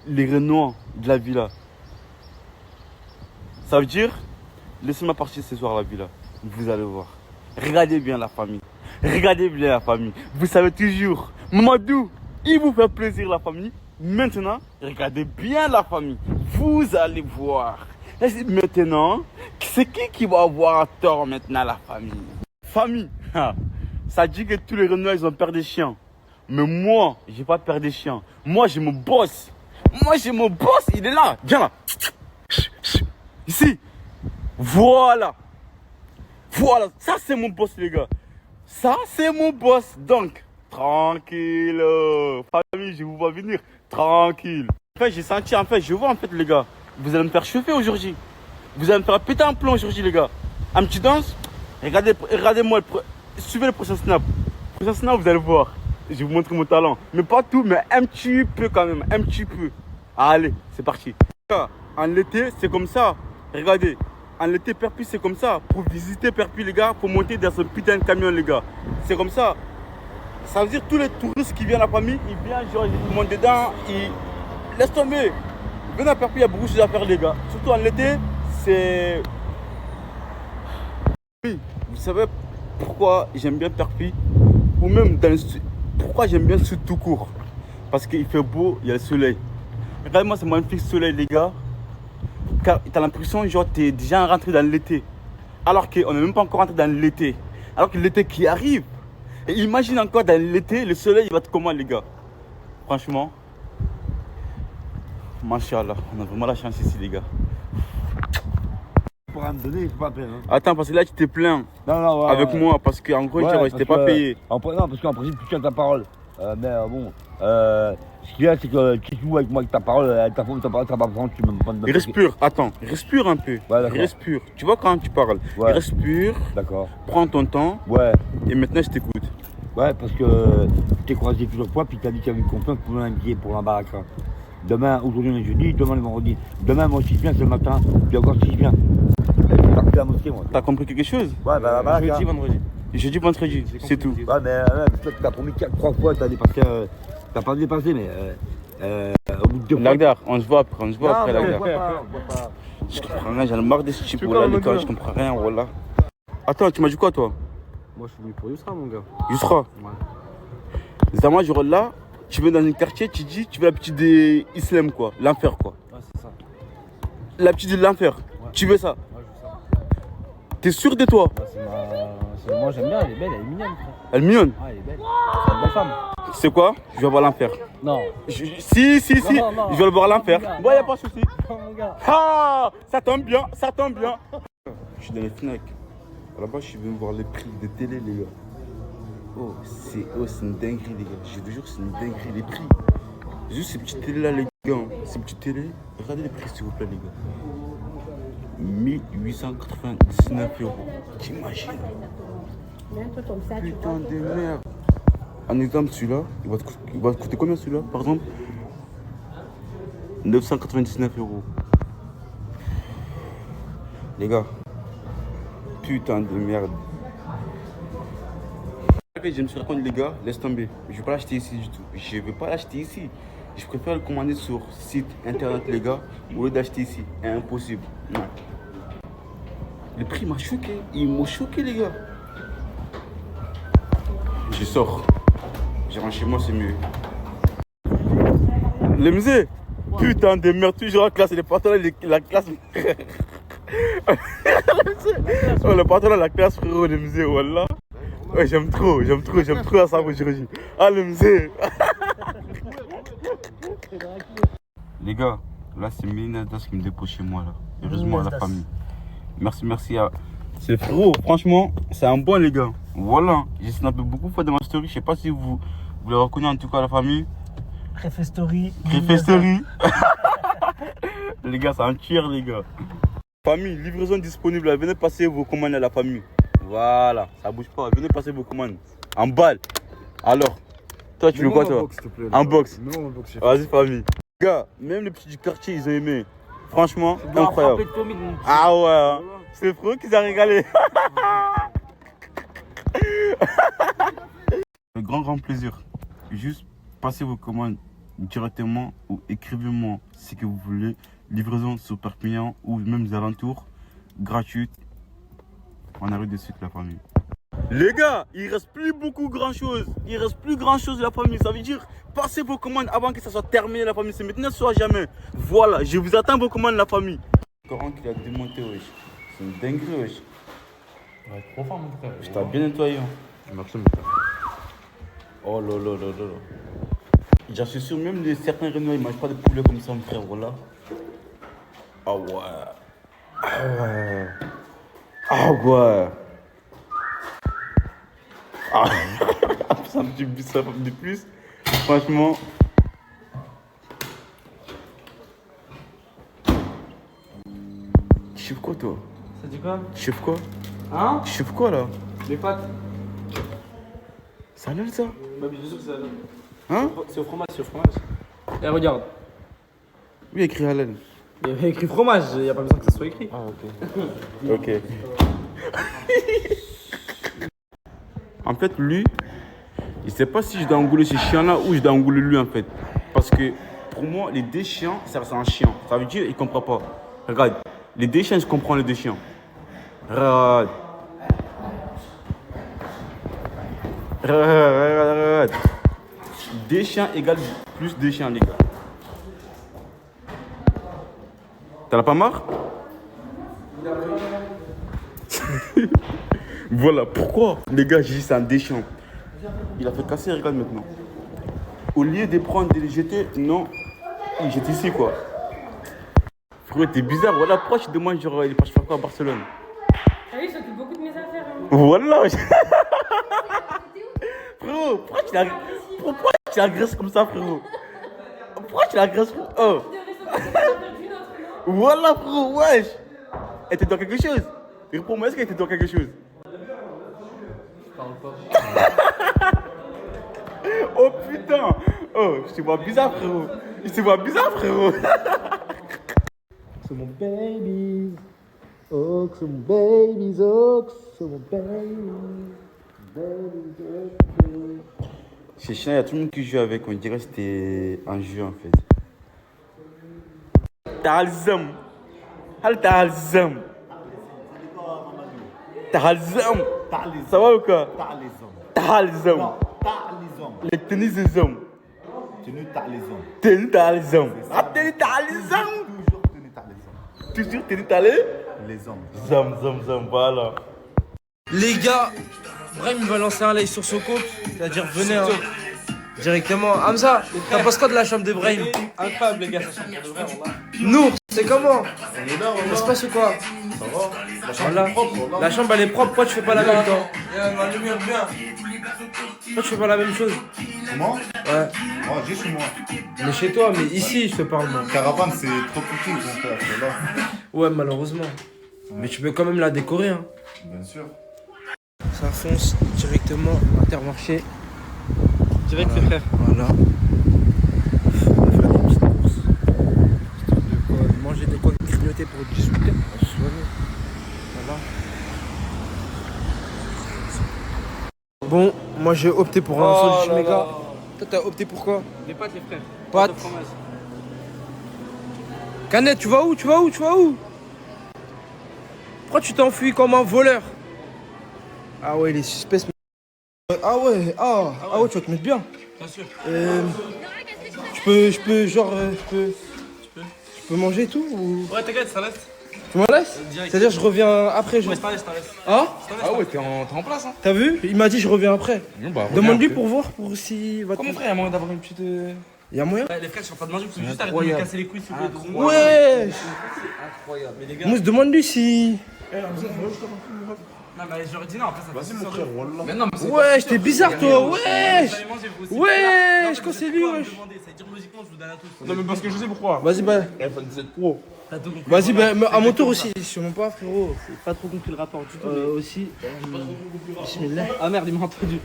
les Renois de la villa. Ça veut dire, laissez-moi partir ce soir à la villa. Vous allez voir. Regardez bien la famille. Vous savez toujours, Mamadou, il vous fait plaisir la famille. Maintenant, regardez bien la famille. Vous allez voir. Maintenant, c'est qui va avoir tort maintenant la famille? Famille, ça dit que tous les Renois ils ont peur des chiens. Mais moi, j'ai pas peur des chiens. Moi, j'ai mon boss. Il est là. Viens là. Ici. Voilà, ça c'est mon boss les gars. Donc, tranquille. Famille, je vous vois venir. Tranquille. En fait, je vois les gars, vous allez me faire chauffer aujourd'hui. Vous allez me faire péter un plomb aujourd'hui, les gars. Un petit danse. Regardez-moi. Suivez le prochain snap. Le prochain snap, vous allez voir. Je vais vous montrer mon talent. Mais pas tout, mais un petit peu quand même. Un petit peu. Allez, c'est parti. En l'été, c'est comme ça. Regardez. En l'été, Perpignan, c'est comme ça. Pour visiter Perpignan, les gars, faut monter dans ce putain de camion, les gars. C'est comme ça. Ça veut dire tous les touristes qui viennent à la famille, ils viennent, genre, ils montent dedans, ils laissent tomber. Venez à Perpignan, il y a beaucoup de choses à faire, les gars. Surtout en l'été, c'est... Oui, vous savez pourquoi j'aime bien Perpignan? Ou même dans le sud. Pourquoi j'aime bien le sud tout court? Parce qu'il fait beau, il y a le soleil. Regardez-moi ce magnifique soleil, les gars. Car tu as l'impression, genre, tu es déjà rentré dans l'été. Alors qu'on n'est même pas encore rentré dans l'été. Alors que l'été qui arrive. Et imagine encore dans l'été, le soleil, il va être comment, les gars? Franchement. Machallah, on a vraiment la chance ici, les gars. Pour me donner, il faut pas payer. Attends, parce que là, tu t'es plaint avec moi. Parce qu'en gros, je t'ai pas payé. Non, parce qu'en principe, tu tiens ta parole. Mais bon, ce qu'il y a, c'est que tu joues avec moi avec ta parole, ta parole, ça va prendre, tu me prends de... Respire, attends, respire un peu. Ouais, respire. Tu vois quand tu parles, respire. D'accord. Prends ton temps. Ouais. Et maintenant, je t'écoute. Ouais, parce que je t'ai croisé plusieurs fois, puis tu as dit qu'il y avait une confiance pour un billet pour un baraque. Demain, aujourd'hui on est jeudi, demain le vendredi. Demain, moi, si je viens, c'est le matin, puis encore si je viens. Et la mosquée, moi. T'as compris quelque chose? Ouais, bah, jeudi, vendredi. Jeudi, vendredi, c'est tout. Ouais, mais toi, tu t'as promis 3 fois, t'as dépassé. T'as pas dépassé, mais. Au bout de 2 fois. Lagdar, on se voit après, Lagdar. Pas. Je comprends rien, j'en ai marre de ce type là, les gars, je comprends rien, voilà. Attends, tu m'as dit quoi, toi? Moi, je suis venu pour Yousra, mon gars. Yousra? Ouais. Zama, genre là, tu viens dans un quartier, tu dis, tu veux la petite de Islam, quoi, l'enfer, quoi. Ouais, c'est ça. La petite de l'enfer, tu veux ça? Ouais, je veux ça. T'es sûr de toi? Moi, j'aime bien, elle est belle, elle est mignonne, frère. Elle est mignonne? Ah, elle est belle. C'est une belle femme. C'est quoi? Je vais voir l'enfer. Non. Si, Non. je vais le voir l'enfer. Bon, y'a pas de soucis. Non, mon gars. Ah, ça tombe bien. Je suis dans les Fnac. Là-bas, je suis venu voir les prix des télé, les gars. Oh, c'est une dinguerie, les gars. Je vous jure, c'est une dinguerie, les prix. Juste ces petites télé là, les gars. Ces petites télé. Regardez les prix, s'il vous plaît, les gars. 1899 €. T'imagines? Putain de merde. Un exemple, celui-là, il va te coûter combien celui-là, par exemple? 999 €. Les gars, putain de merde. Je me suis raconté, les gars, laisse tomber. Je vais pas l'acheter ici du tout. Je vais pas l'acheter ici. Je préfère le commander sur site internet, les gars, au lieu d'acheter ici. Impossible. Non. Le prix m'a choqué. Ils m'ont choqué, les gars. Je sors. Je rentre chez moi, c'est mieux. Le musée. Putain de merde, toujours en classe. Les pantalons, la classe. Oh, le pantalon, la classe, frérot, le musée, voilà. Ouais, j'aime trop la sabre aujourd'hui. Ah, le musée. Les gars, là, c'est Ménadas qui me dépose chez moi, là. Heureusement, à la famille. Merci à... C'est le frérot, franchement, c'est un bon, les gars. Voilà, j'ai snappé beaucoup de fois dans ma story. Je sais pas si vous l'avez reconnu, en tout cas, la famille. Préfet story. Les gars, c'est un tueur, les gars. Famille, livraison disponible. Venez passer vos commandes à la famille. Voilà, ça bouge pas. Venez passer vos commandes. En balle. Alors, toi, tu veux quoi, toi? En box. Vas-y, famille. Les gars, même les petits du quartier, ils ont aimé. Franchement, incroyable. Ah ouais, c'est le frérot qui s'est régalé. Le grand plaisir. Juste passez vos commandes directement ou écrivez-moi ce que vous voulez. Livraison sur Perpignan ou même les alentours. Gratuite. On arrive de suite, la famille. Les gars, il reste plus beaucoup grand chose. Il reste plus grand chose, la famille. Ça veut dire, passez vos commandes avant que ça soit terminé, la famille. C'est maintenant, soit jamais. Voilà, je vous attends vos commandes, la famille. Le Coran qu'il a démonté, wesh. C'est une dinguerie, wesh. Ouais, trop fort, mon frère. Je t'ai bien nettoyé. Merci, mon frère. Oh là là là là là. J'en suis sûr, même certains Réunions, ils mangent pas de poulet comme ça, mon frère, voilà. Ah ouais. Ah ouais. Ah ouais. Ah. Ça me dit ça de plus. Franchement. Je sais chauffes quoi toi? Ça dit quoi? Tu chauffes quoi? Hein? Tu chauffes quoi là? Les pâtes. C'est halal ça? Bah, bien sûr que c'est halal. Hein? C'est au fromage, c'est au fromage. Et regarde. Oui, il y a écrit halal. Il y avait écrit fromage, il n'y a pas besoin que ça soit écrit. Ah, ok. Ok. En fait, lui, il sait pas si je dois engueuler ce chien-là ou je dois engueuler lui en fait. Parce que pour moi, les deux chiens, ça c'est un chien. Ça veut dire il comprend pas. Regarde, les deux chiens, je comprends les deux chiens. Regarde. Regarde. Deux chiens égale plus deux chiens, les gars. T'en as pas marre? Voilà pourquoi les gars, j'ai dit c'est un déchant. Il a fait casser, regarde maintenant. Au lieu de prendre, de les jeter, non, il jette ici quoi. Frérot, t'es bizarre, voilà pourquoi tu demandes genre il est parti faire quoi à Barcelone? Ah oui, ça fait beaucoup de mes affaires. Hein. Voilà. Frérot, pourquoi tu l'agresses comme ça, frérot? Pourquoi tu l'agresses? Oh. Voilà, frérot, wesh. Elle te doit quelque chose? Réponds-moi, est-ce qu'elle te doit quelque chose? Je parle pas. Oh putain. Oh, je te vois bizarre, frérot. Je te vois bizarre, frérot. C'est mon baby. Oh, c'est mon baby. Oh, c'est mon baby. Chez Chien, il y a tout le monde qui joue avec. On dirait que c'était un jeu en fait. Talzam. Hal Talzam. Talzam. Ça va ou quoi? Talzam. Les tenues des hommes. Tenue Talzam. Tenue Talzam. Ah, tenue Talzam. Toujours tenue Talzam. Les hommes. Zam, voilà. Les gars, Brahim va lancer un live sur son compte. C'est-à-dire, venez hein, directement. Hamza, t'en penses quoi de la chambre de Brahim? Incroyable, les gars, sa chambre de Brahim. Nour, c'est comment? On est là, ça se passe ou quoi? Ça va. La chambre Voilà. est propre. La chambre elle est propre, pourquoi tu fais pas la même temps? La lumière bien. Pourquoi tu fais pas la même chose? Comment? Ouais. Moi, j'ai chez moi. Mais chez toi, mais ici je te parle moi. Caravane, c'est trop petit, mon frère, c'est là. Ouais, malheureusement. Mais tu peux quand même la décorer, hein. Bien sûr. Ça fonce directement à Intermarché. Direct, les frères. Voilà. On va faire des petites courses. De quoi manger des quoi grignoter pour 18 h. Voilà. Bon, moi j'ai opté pour un sandwich méga. Toi t'as opté pour quoi? Les pâtes, les frères. Pâtes. Canette, tu vas où? Tu vas où? Tu vas où? Pourquoi tu t'enfuis comme un voleur? Ah ouais, les suspects. Ah ouais, ah ouais, tu vas te mettre bien. Bien sûr. Je peux manger et tout ou... Ouais, t'inquiète, ça laisse. Tu m'en laisses? C'est-à-dire je reviens après, genre. Ouais, je t'en laisse. Ah? Ah ouais, t'es en place, hein. T'as vu? Il m'a dit je reviens après. Non, bah, demande-lui pour voir pour si va te... Comment frère, il y a moyen d'avoir une petite... Il y a moyen? Les frères, je suis en train de manger, vous pouvez juste arrêter de me casser les couilles s'il vous plaît. Ouais! Incroyable. Mais les gars... Mousse, demande-lui si... Non mais j'aurais dit non, après ça va. Vas-y mon frère, wallah. Mais non, mais wesh, t'es bizarre toi, wesh! Wesh, quand c'est lui, wesh! Non, mais parce que je sais pourquoi. Vas-y, bah. iPhone 17 Pro. Vas-y, bah, à mon tour aussi. Sûrement pas, frérot. J'ai pas trop compris le rapport du tout. Aussi. Bismillah. Ah merde, il m'a entendu.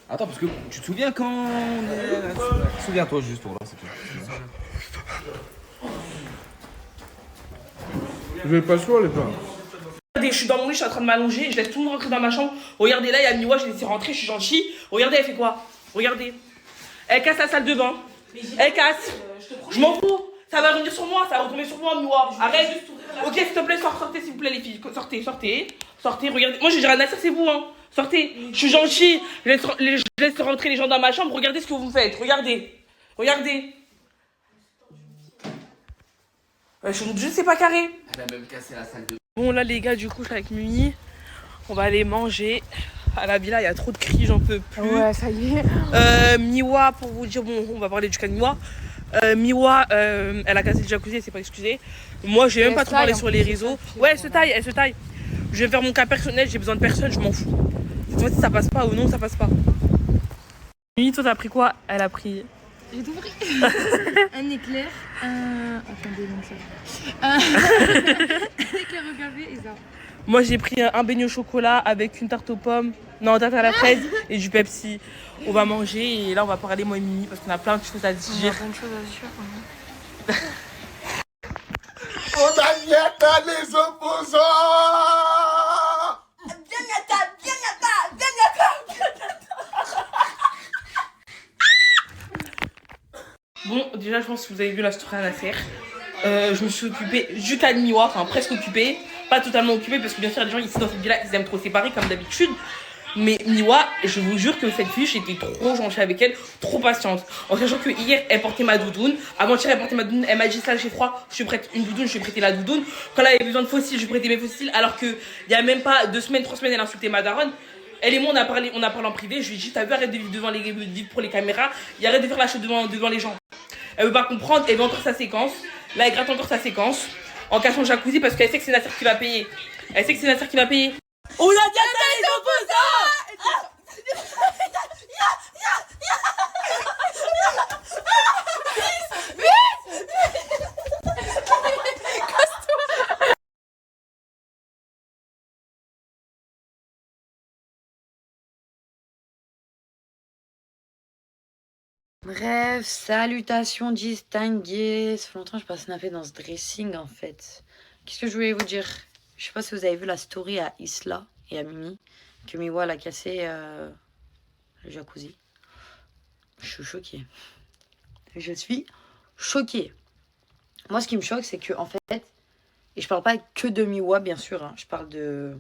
Attends, parce que tu te souviens quand on est... Souviens-toi juste, voilà, c'est tout. Vous avez pas le choix, les gars. Regardez, je suis dans mon lit, je suis en train de m'allonger, je laisse tout le monde rentrer dans ma chambre. Regardez là, il y a Miwa, je l'ai laissé rentrer, je suis gentil. Regardez, elle fait quoi? Regardez. Elle casse la salle de bain. Elle casse. Je m'en fous. Ça va revenir sur moi, ça va retomber sur moi, Miwa. Arrête. Ok, s'il te plaît, sortez, s'il vous plaît, les filles. Sortez, regardez. Moi, j'ai rien à dire, c'est vous, hein. Sortez. Je suis gentil. Je laisse rentrer les gens dans ma chambre. Regardez ce que vous me faites. Regardez. Je sais pas carré. Elle a même cassé la salle de... Bon là les gars, du coup je suis avec Mimi, on va aller manger à la villa, il y a trop de cris, j'en peux plus. Ouais, ça y est. Miwa, pour vous dire, bon on va parler du cas de Miwa. Miwa, elle a cassé le jacuzzi, elle s'est pas excusée. Moi j'ai même pas trop parlé sur les réseaux. Ouais, elle se taille. Je vais faire mon cas personnel, j'ai besoin de personne, je m'en fous. Cette fois si ça passe pas ou non, ça passe pas. Mimi, toi t'as pris quoi? Elle a pris J'ai tout pris. Un éclair, attendez, non, ça. Un éclair au café et ça. Moi, j'ai pris un beignet au chocolat avec une tarte aux pommes, non, tarte à la fraise et du Pepsi. On va manger et là, on va parler, moi et Mimi, parce qu'on a plein de choses à dire. On a plein de choses à dire. On a bien à les opposants. Bon, déjà, je pense que vous avez vu la story à Nasser. Je me suis occupée jusqu'à Miwa, enfin presque occupée. Pas totalement occupée parce que bien sûr, les gens ici dans cette ville-là, ils aiment trop séparer comme d'habitude. Mais Miwa, je vous jure que cette fille, j'étais trop gentille avec elle, trop patiente. En sachant que hier, elle portait ma doudoune. Avant-hier, elle portait ma doudoune. Elle m'a dit ça, j'ai froid, je suis prête une doudoune, je lui ai prêté la doudoune. Quand elle avait besoin de fossiles, je lui ai prêté mes fossiles. Alors qu'il y a même pas 2 semaines, 3 semaines, elle insultait ma daronne. Elle et moi, on a parlé en privé. Je lui ai dit, t'as vu, arrête de vivre devant vivre pour les caméras. Et arrête de faire la chose devant les gens. Elle veut pas comprendre, elle veut encore sa séquence. Là, elle gratte encore sa séquence en cachant le jacuzzi parce qu'elle sait que c'est Nasser qui va payer. Elle sait que c'est Nasser qui va payer. On a dit à les opposants. Bref, salutations distinguées. Ça fait longtemps que je passe snapper dans ce dressing en fait. Qu'est-ce que je voulais vous dire? Je sais pas si vous avez vu la story à Isla et à Mimi, que Miwa a cassé le jacuzzi. Je suis choquée. Je suis choquée. Moi, ce qui me choque, c'est que en fait, et je parle pas que de Miwa, bien sûr, hein, je parle de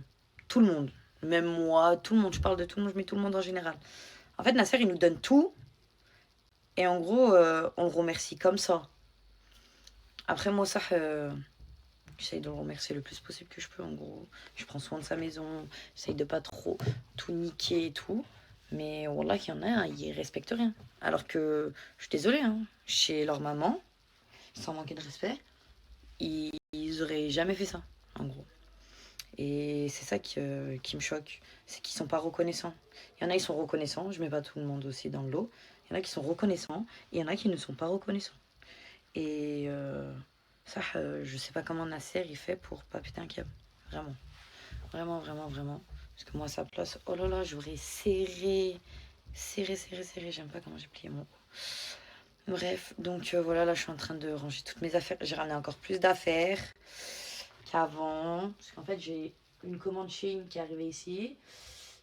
tout le monde. Même moi, tout le monde, je parle de tout le monde, je mets tout le monde en général. En fait, Nasser, il nous donne tout. Et en gros, on le remercie comme ça. Après, moi, ça, j'essaye de le remercier le plus possible que je peux, en gros. Je prends soin de sa maison, j'essaye de pas trop tout niquer et tout. Mais voilà qu'il y en a, ils respectent rien. Alors que, je suis désolée, hein, chez leur maman, sans manquer de respect, ils auraient jamais fait ça, en gros. Et c'est ça qui me choque, c'est qu'ils sont pas reconnaissants. Il y en a, ils sont reconnaissants, je mets pas tout le monde aussi dans le lot. Il y en a qui sont reconnaissants, et il y en a qui ne sont pas reconnaissants. Et ça, je sais pas comment Nasser il fait pour pas péter un câble. Vraiment. Vraiment, vraiment, vraiment. Parce que moi, à sa place, oh là là, j'aurais serré. Serré. J'aime pas comment j'ai plié mon cou. Bref, donc voilà, là, je suis en train de ranger toutes mes affaires. J'ai ramené encore plus d'affaires qu'avant. Parce qu'en fait, j'ai une commande Shein qui est arrivée ici.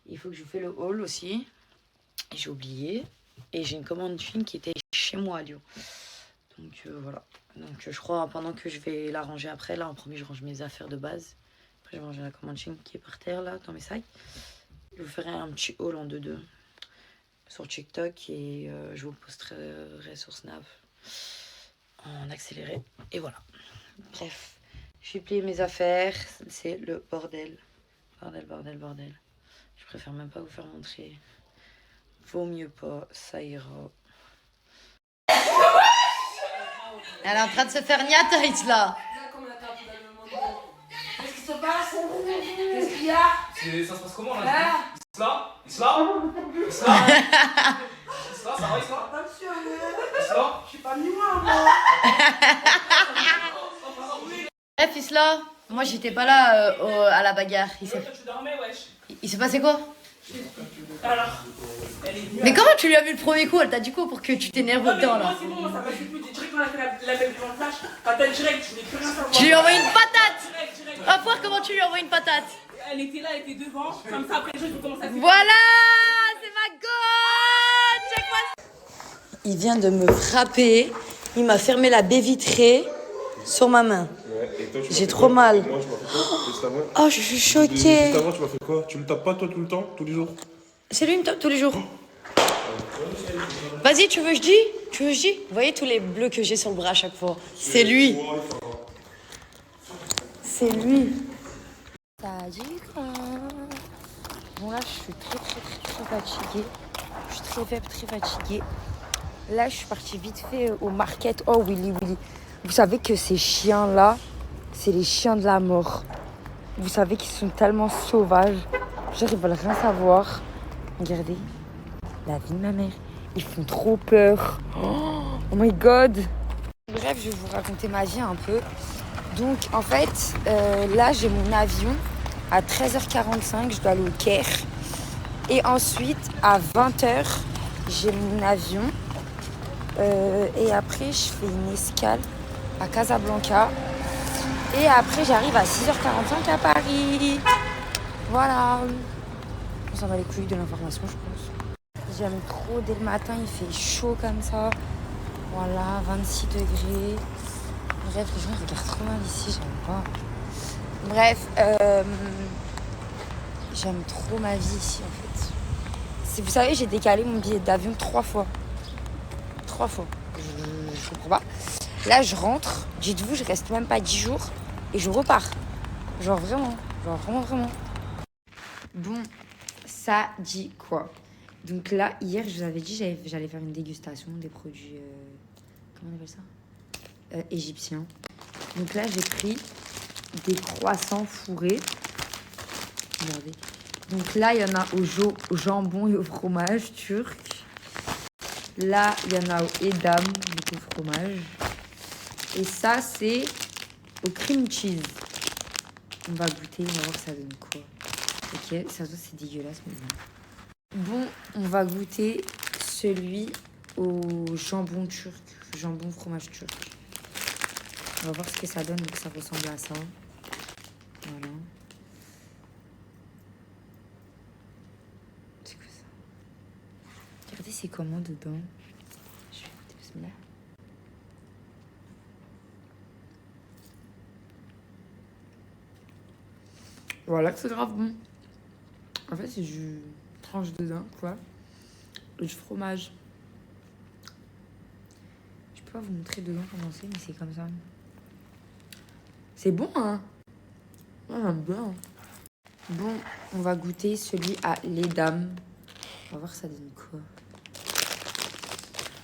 Il faut que je vous fasse le haul aussi. Et j'ai oublié. Et j'ai une commande Shein qui était chez moi à Lyon. Donc voilà. Donc je crois pendant que je vais la ranger après, là en premier je range mes affaires de base. Après je vais ranger la commande Shein qui est par terre là dans mes sacs. Je vous ferai un petit haul en 2-2 sur TikTok et je vous posterai sur Snap en accéléré. Et voilà. Bref, j'ai plié mes affaires. C'est le bordel. Bordel. Je préfère même pas vous faire montrer. Vaut mieux pas, ça ira. Elle est en train de se faire niataïs là. Qu'est-ce qui se passe? Qu'est-ce qu'il y a? Ça se passe comment là? Isla, ça va Isla? Isla? Je suis pas Miwa, moi. Bref, Isla, moi j'étais pas là à la bagarre. Il s'est passé quoi? Alors, elle est venue. Mais comment tu lui as vu le premier coup? Elle t'a dit quoi pour que tu t'énerves autant là? Moi, c'est bon, moi, ça m'a fait plus. Direct, quand elle a fait la belle en flash, patate direct, je voulais plus rien savoir. Tu lui as envoyé une patate? Direct. Va voir comment tu lui as envoyé une patate. Elle était là, elle était devant. Comme ça, après, je vais commencer à faire. Voilà, c'est ma gosse. Check-moi. Il vient de me frapper. Il m'a fermé la baie vitrée sur ma main. J'ai trop mal. Oh, je suis choquée. Juste avant, tu m'as fait quoi? Tu me tapes pas toi tout le temps, tous les jours? C'est lui qui me tape tous les jours. Vas-y, tu veux que je dise? Vous voyez tous les bleus que j'ai sur le bras à chaque fois? C'est lui. C'est lui. Ça dit quoi? Bon là, je suis très fatiguée. Je suis très fatiguée. Là, je suis partie vite fait au market. Oh, Willy. Vous savez que ces chiens-là, c'est les chiens de la mort. Vous savez qu'ils sont tellement sauvages. Genre, ils veulent rien savoir. Regardez, la vie de ma mère. Ils font trop peur. Oh, Oh my god. Bref, je vais vous raconter ma vie un peu. Donc en fait, là j'ai mon avion à 13h45, je dois aller au Caire. Et ensuite à 20h, j'ai mon avion. Et après, je fais une escale à Casablanca. Et après, j'arrive à 6h45 à Paris. Voilà. Ça va les couilles de l'information, je pense. J'aime trop dès le matin, il fait chaud comme ça. Voilà, 26 degrés. Bref, les gens regardent trop mal ici, j'aime pas. Bref, j'aime trop ma vie ici en fait. Vous savez, j'ai décalé mon billet d'avion 3 fois. 3 fois. Je comprends pas. Là, je rentre. Dites-vous, je reste même pas 10 jours. Et je repars. Genre vraiment. Genre vraiment. Bon, ça dit quoi? Donc là, hier, je vous avais dit j'allais faire une dégustation des produits... comment on appelle ça? Égyptiens. Donc là, j'ai pris des croissants fourrés. Regardez. Donc là, il y en a au jambon et au fromage turc. Là, il y en a au edam, donc au fromage. Et ça, c'est au cream cheese. On va goûter, on va voir ça donne quoi. Ok, ça c'est dégueulasse, mais bon. Bon, on va goûter celui au jambon turc, jambon fromage turc. On va voir ce que ça donne, donc ça ressemble à ça. Voilà. C'est quoi ça? Regardez, c'est comment dedans. Je vais goûter, bismillah. Voilà que c'est grave bon. En fait, c'est du tranche dedans, quoi. Et du fromage. Je peux pas vous montrer dedans comment c'est, mais c'est comme ça. C'est bon, hein? Ouais, j'aime bien. Bon, on va goûter celui à l'edam. On va voir ça donne quoi.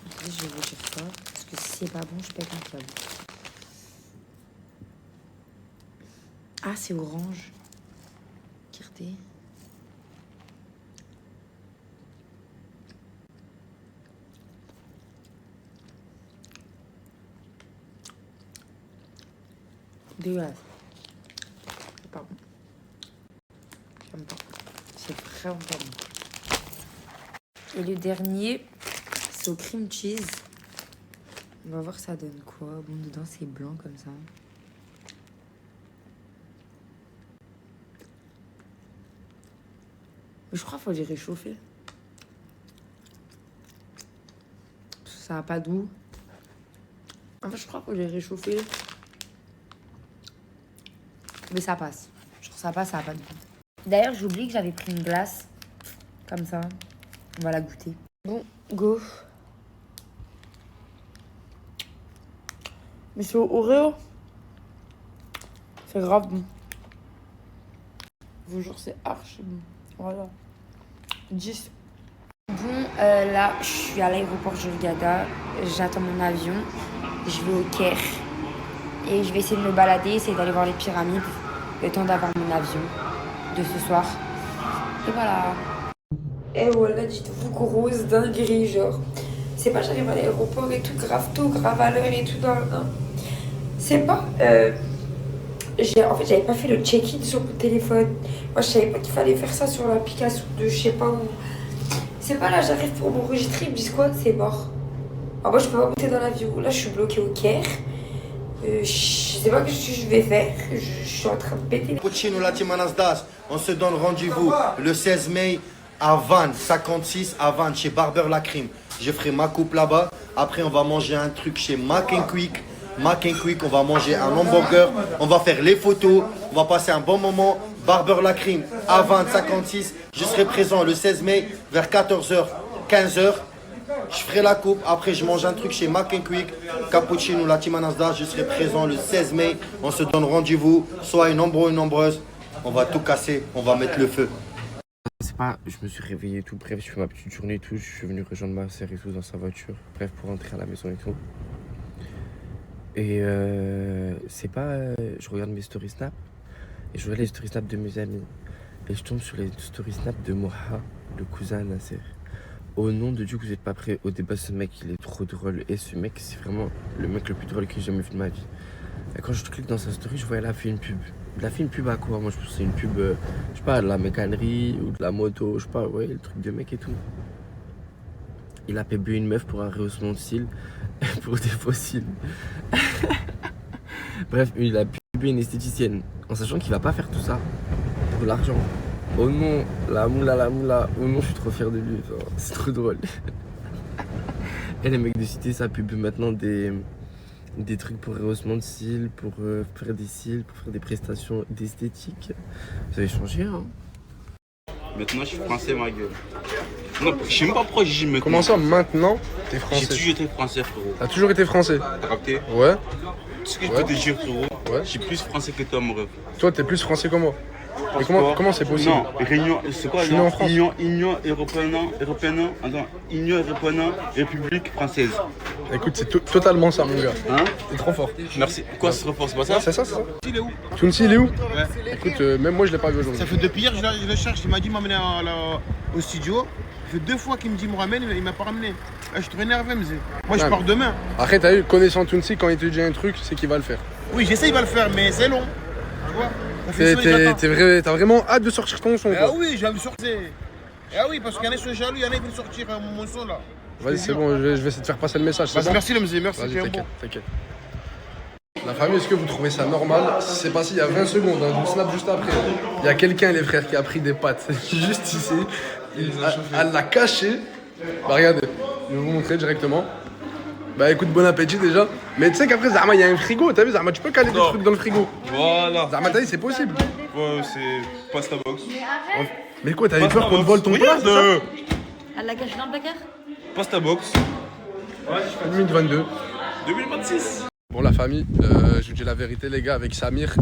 Attendez, je vais vous dire ça. Parce que si c'est pas bon, je pète un câble. Ah, c'est orange. Regardez. Dégueulasse. C'est pas bon. J'aime pas. C'est vraiment pas bon. Et le dernier, c'est au cream cheese. On va voir ça donne quoi. Bon, dedans, c'est blanc comme ça. Mais je crois qu'il faut les réchauffer. Parce que ça n'a pas de goût. En fait, je crois qu'il faut les réchauffer. Mais ça passe. Genre ça passe, ça n'a pas de goût. D'ailleurs, j'ai oublié que j'avais pris une glace. Comme ça. On va la goûter. Bon, go. Mais c'est au Oreo. C'est grave bon. Je vous jure, c'est archi bon. Voilà. 10. Bon, là, je suis à l'aéroport Hurghada. J'attends mon avion. Je vais au Caire. Et je vais essayer de me balader, essayer d'aller voir les pyramides. Le temps d'avoir mon avion de ce soir. Et voilà. Et voilà, dites-vous, grosse dinguerie, genre. C'est pas, j'arrive à l'aéroport et tout, grave tôt, grave à l'heure et tout. C'est pas... En fait, j'avais pas fait le check-in sur mon téléphone. Moi, je savais pas qu'il fallait faire ça sur l'application de je sais pas où. C'est pas là, j'arrive pour m'enregistrer, ils me disent quoi? C'est mort. Alors moi, je peux pas monter dans l'avion. Là, je suis bloquée au Caire. Je sais pas ce que je vais faire. Je suis en train de péter. Cappuccino Latimanasdas, on se donne rendez-vous le 16 mai à Vannes, 56 à Vannes, chez Barber Lacrim. Je ferai ma coupe là-bas. Après, on va manger un truc chez Mac & Quick. Mac & Quick, on va manger un hamburger. On va faire les photos. On va passer un bon moment. Barber Lacrim à Vannes, 56. Je serai présent le 16 mai vers 14h, 15h. Je ferai la coupe, après je mange un truc chez Mac & Quick, Cappuccino Latimanasdas, je serai présent le 16 mai, on se donne rendez-vous, soit nombreux ou nombreuses, on va tout casser, on va mettre le feu. C'est pas, je me suis réveillé et tout, bref, je fais ma petite journée et tout, je suis venu rejoindre ma sœur et tout dans sa voiture, bref, pour rentrer à la maison et tout. Et c'est pas, je regarde mes stories Snap, et je regarde les stories Snap de mes amis, et je tombe sur les stories Snap de Moha, le cousin Nasser. Au nom de Dieu que vous n'êtes pas prêts au débat, ce mec il est trop drôle. Et ce mec c'est vraiment le mec le plus drôle que j'ai jamais vu de ma vie. Et quand je clique dans sa story, je vois elle a fait une pub. Elle a fait une pub à quoi? Moi je pense que c'est une pub, je sais pas, de la mécanerie ou de la moto, je sais pas, ouais, le truc de mec et tout. Il a payé une meuf pour un rehaussement de cils, pour des faux cils. Bref, il a payé une esthéticienne, en sachant qu'il va pas faire tout ça pour l'argent. Oh non, la moula, oh non, je suis trop fier de lui, enfin, c'est trop drôle. Et les mecs de citer sa pub maintenant des trucs pour rehaussement de cils, pour faire des cils, pour faire des prestations d'esthétique. Vous avez changé, hein? Maintenant, je suis français, ma gueule. Non, je sais même pas pourquoi j'ai maintenant. Comment ça, maintenant, t'es français? J'ai toujours été français, frérot. T'as toujours été français? T'as capté? Ouais. Ce que je peux te dire, frérot, je suis plus français que toi, mon rêve. Toi, t'es plus français que moi. Mais comment c'est possible? Non, Réunion, c'est quoi? Je suis né en France. Union européenne, attends, Union européenne, République française. Écoute, c'est totalement ça, mon gars. Hein? T'es trop fort. Merci. Quoi, c'est trop fort, c'est pas ça? Ouais, c'est ça, c'est ça. Il est où? Tounsi, il est où? Ouais. Écoute, même moi, je l'ai pas vu aujourd'hui. Ça fait depuis hier, je le cherche. Il m'a dit de m'amener au studio. Ça fait 2 fois qu'il me dit me ramène, il m'a pas ramené. Je suis trop énervé, Mzé. Moi, je pars demain. Après, t'as eu, connaissant Tounsi, quand il te dit un truc, c'est qu'il va le faire. Oui, j'essaie, il va le faire, mais c'est long. Tu vois? T'as vraiment hâte de sortir ton son, Ah quoi. oui, j'ai envie de sortir. Ah oui, parce qu'il y en a qui sont jaloux, il y en a qui veulent sortir mon son là. Vas-y, c'est bon, je vais essayer de faire passer le message. Vas-y, bon merci, le Mzé, merci. Vas-y, t'inquiète. La famille, est-ce que vous trouvez ça normal? C'est passé il y a 20 secondes, hein, je vous snap juste après. Il y a quelqu'un, les frères, qui a pris des pâtes juste ici. Elle l'a caché. Bah regardez, je vais vous montrer directement. Bah écoute, bon appétit déjà. Mais tu sais qu'après, Zama, il y a un frigo, t'as vu, Zama, tu peux caler des trucs dans le frigo. Voilà. Zama, t'as dit, c'est possible. Ouais, c'est pasta box. Mais quoi, t'avais peur qu'on te vole ton plat? Elle l'a caché dans le placard? Pasta box. Ouais, 2022. 2026. Bon la famille, je vous dis la vérité les gars, avec Samir,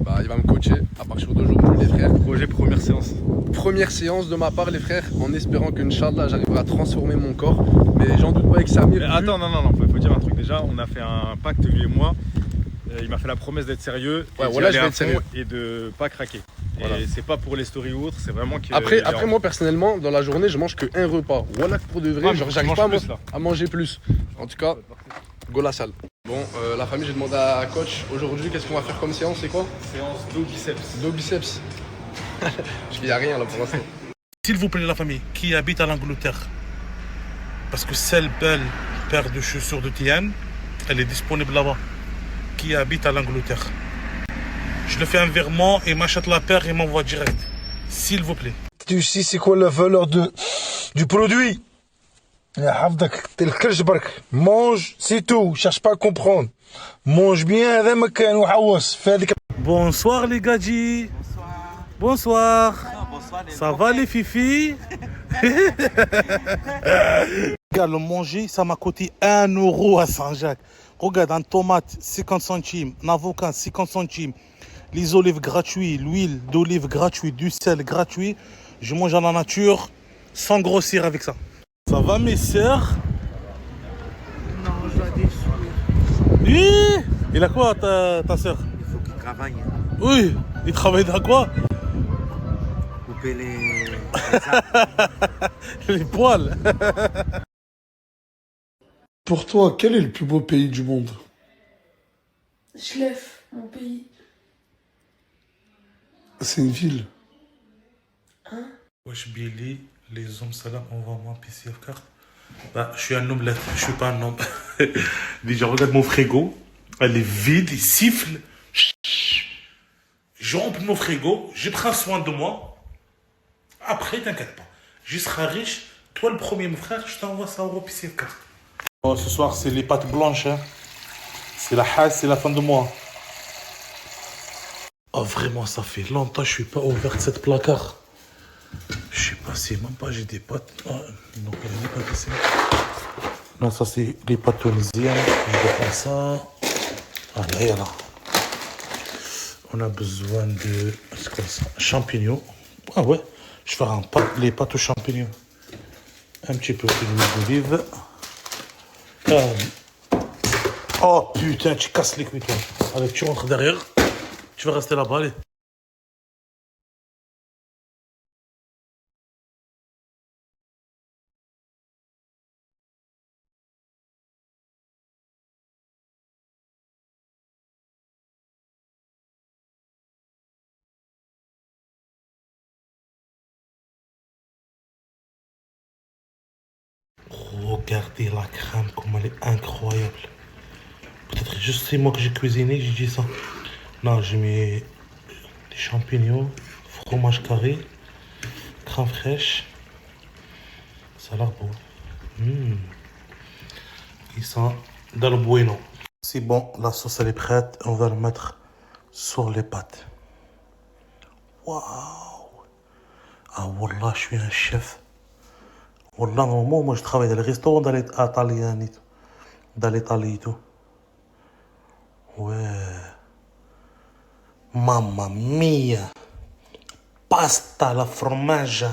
bah, il va me coacher à partir d'aujourd'hui les frères. Projet première séance. Première séance de ma part les frères, en espérant qu'Inch'Allah j'arriverai à transformer mon corps. Mais j'en doute pas avec Samir. Mais attends, non, faut dire un truc déjà, on a fait un pacte lui et moi. Il m'a fait la promesse d'être sérieux ouais, voilà, je vais être sérieux et de pas craquer. Voilà. Et c'est pas pour les stories ou autres, c'est vraiment que. Après moi personnellement, dans la journée, je mange qu'un repas. Voilà que pour de vrai, genre j'arrive pas à manger plus. En tout cas, go la salle. Bon, la famille, j'ai demandé à coach aujourd'hui, qu'est-ce qu'on va faire comme séance, c'est quoi? Séance dos biceps. Dos biceps. Parce qu'il n'y a rien là pour l'instant. S'il vous plaît la famille, qui habite à l'Angleterre, parce que celle belle paire de chaussures de Tian, elle est disponible là-bas. Qui habite à l'Angleterre. Je le fais un virement et m'achète la paire et m'envoie direct. S'il vous plaît. Tu sais c'est quoi la valeur du produit? Mange, c'est tout. Cherche pas à comprendre. Mange bien. Bonsoir les gadgets. Bonsoir. Ça va les fifis? Regarde, le manger, ça m'a coûté 1 euro à Saint-Jacques. Regarde, un tomate, 50 centimes. Un avocat, 50 centimes. Les olives gratuites, l'huile d'olive gratuite, du sel gratuit. Je mange à la nature sans grossir avec ça. Ça va mes sœurs? Non, je dois des sous. Oui. Il a quoi ta sœur? Il faut qu'il travaille. Oui, il travaille dans quoi? Couper les les poils. Pour toi, quel est le plus beau pays du monde? Chlef, mon pays. C'est une ville. Hein? Wesh Billy, les hommes salam, on va moi PCF carte. Bah, je suis un omelette, je suis pas un homme. Déjà, regarde mon frigo. Elle est vide, il siffle. Je remplis mon frigo, je prends soin de moi. Après, t'inquiète pas. Je serai riche. Toi, le premier, mon frère, je t'envoie ça au PCF carte. Oh, ce soir, c'est les pâtes blanches. Hein. C'est la hasse, c'est la fin de mois. Oh, vraiment, ça fait longtemps que je suis pas ouvert cette placard. Je sais pas, c'est même pas, j'ai des pâtes. Oh, non, il y a des pâtes ici. Non, ça, c'est les pâtes tunisiennes. Je vais prendre ça. Ah, là, là. On a besoin de. C'est quoi ça? Champignons. Ah, ouais. Je vais faire les pâtes aux champignons. Un petit peu d'huile d'olive. Oh putain, tu casses les couilles, toi. Allez, tu rentres derrière. Tu vas rester là-bas, allez. Regardez la crème, comme elle est incroyable. Peut-être juste c'est moi que j'ai cuisiné, j'ai dit ça. Non, j'ai mis des champignons, fromage carré, crème fraîche. Ça a l'air beau. Ils sont dans le bueno. C'est bon, la sauce elle est prête. On va le mettre sur les pâtes. Waouh! Ah wallah, je suis un chef. Wallah, normalement, moi je travaille dans les restaurants dans l'Italie et tout. Ouais. Mamma mia! Pasta alla fromage.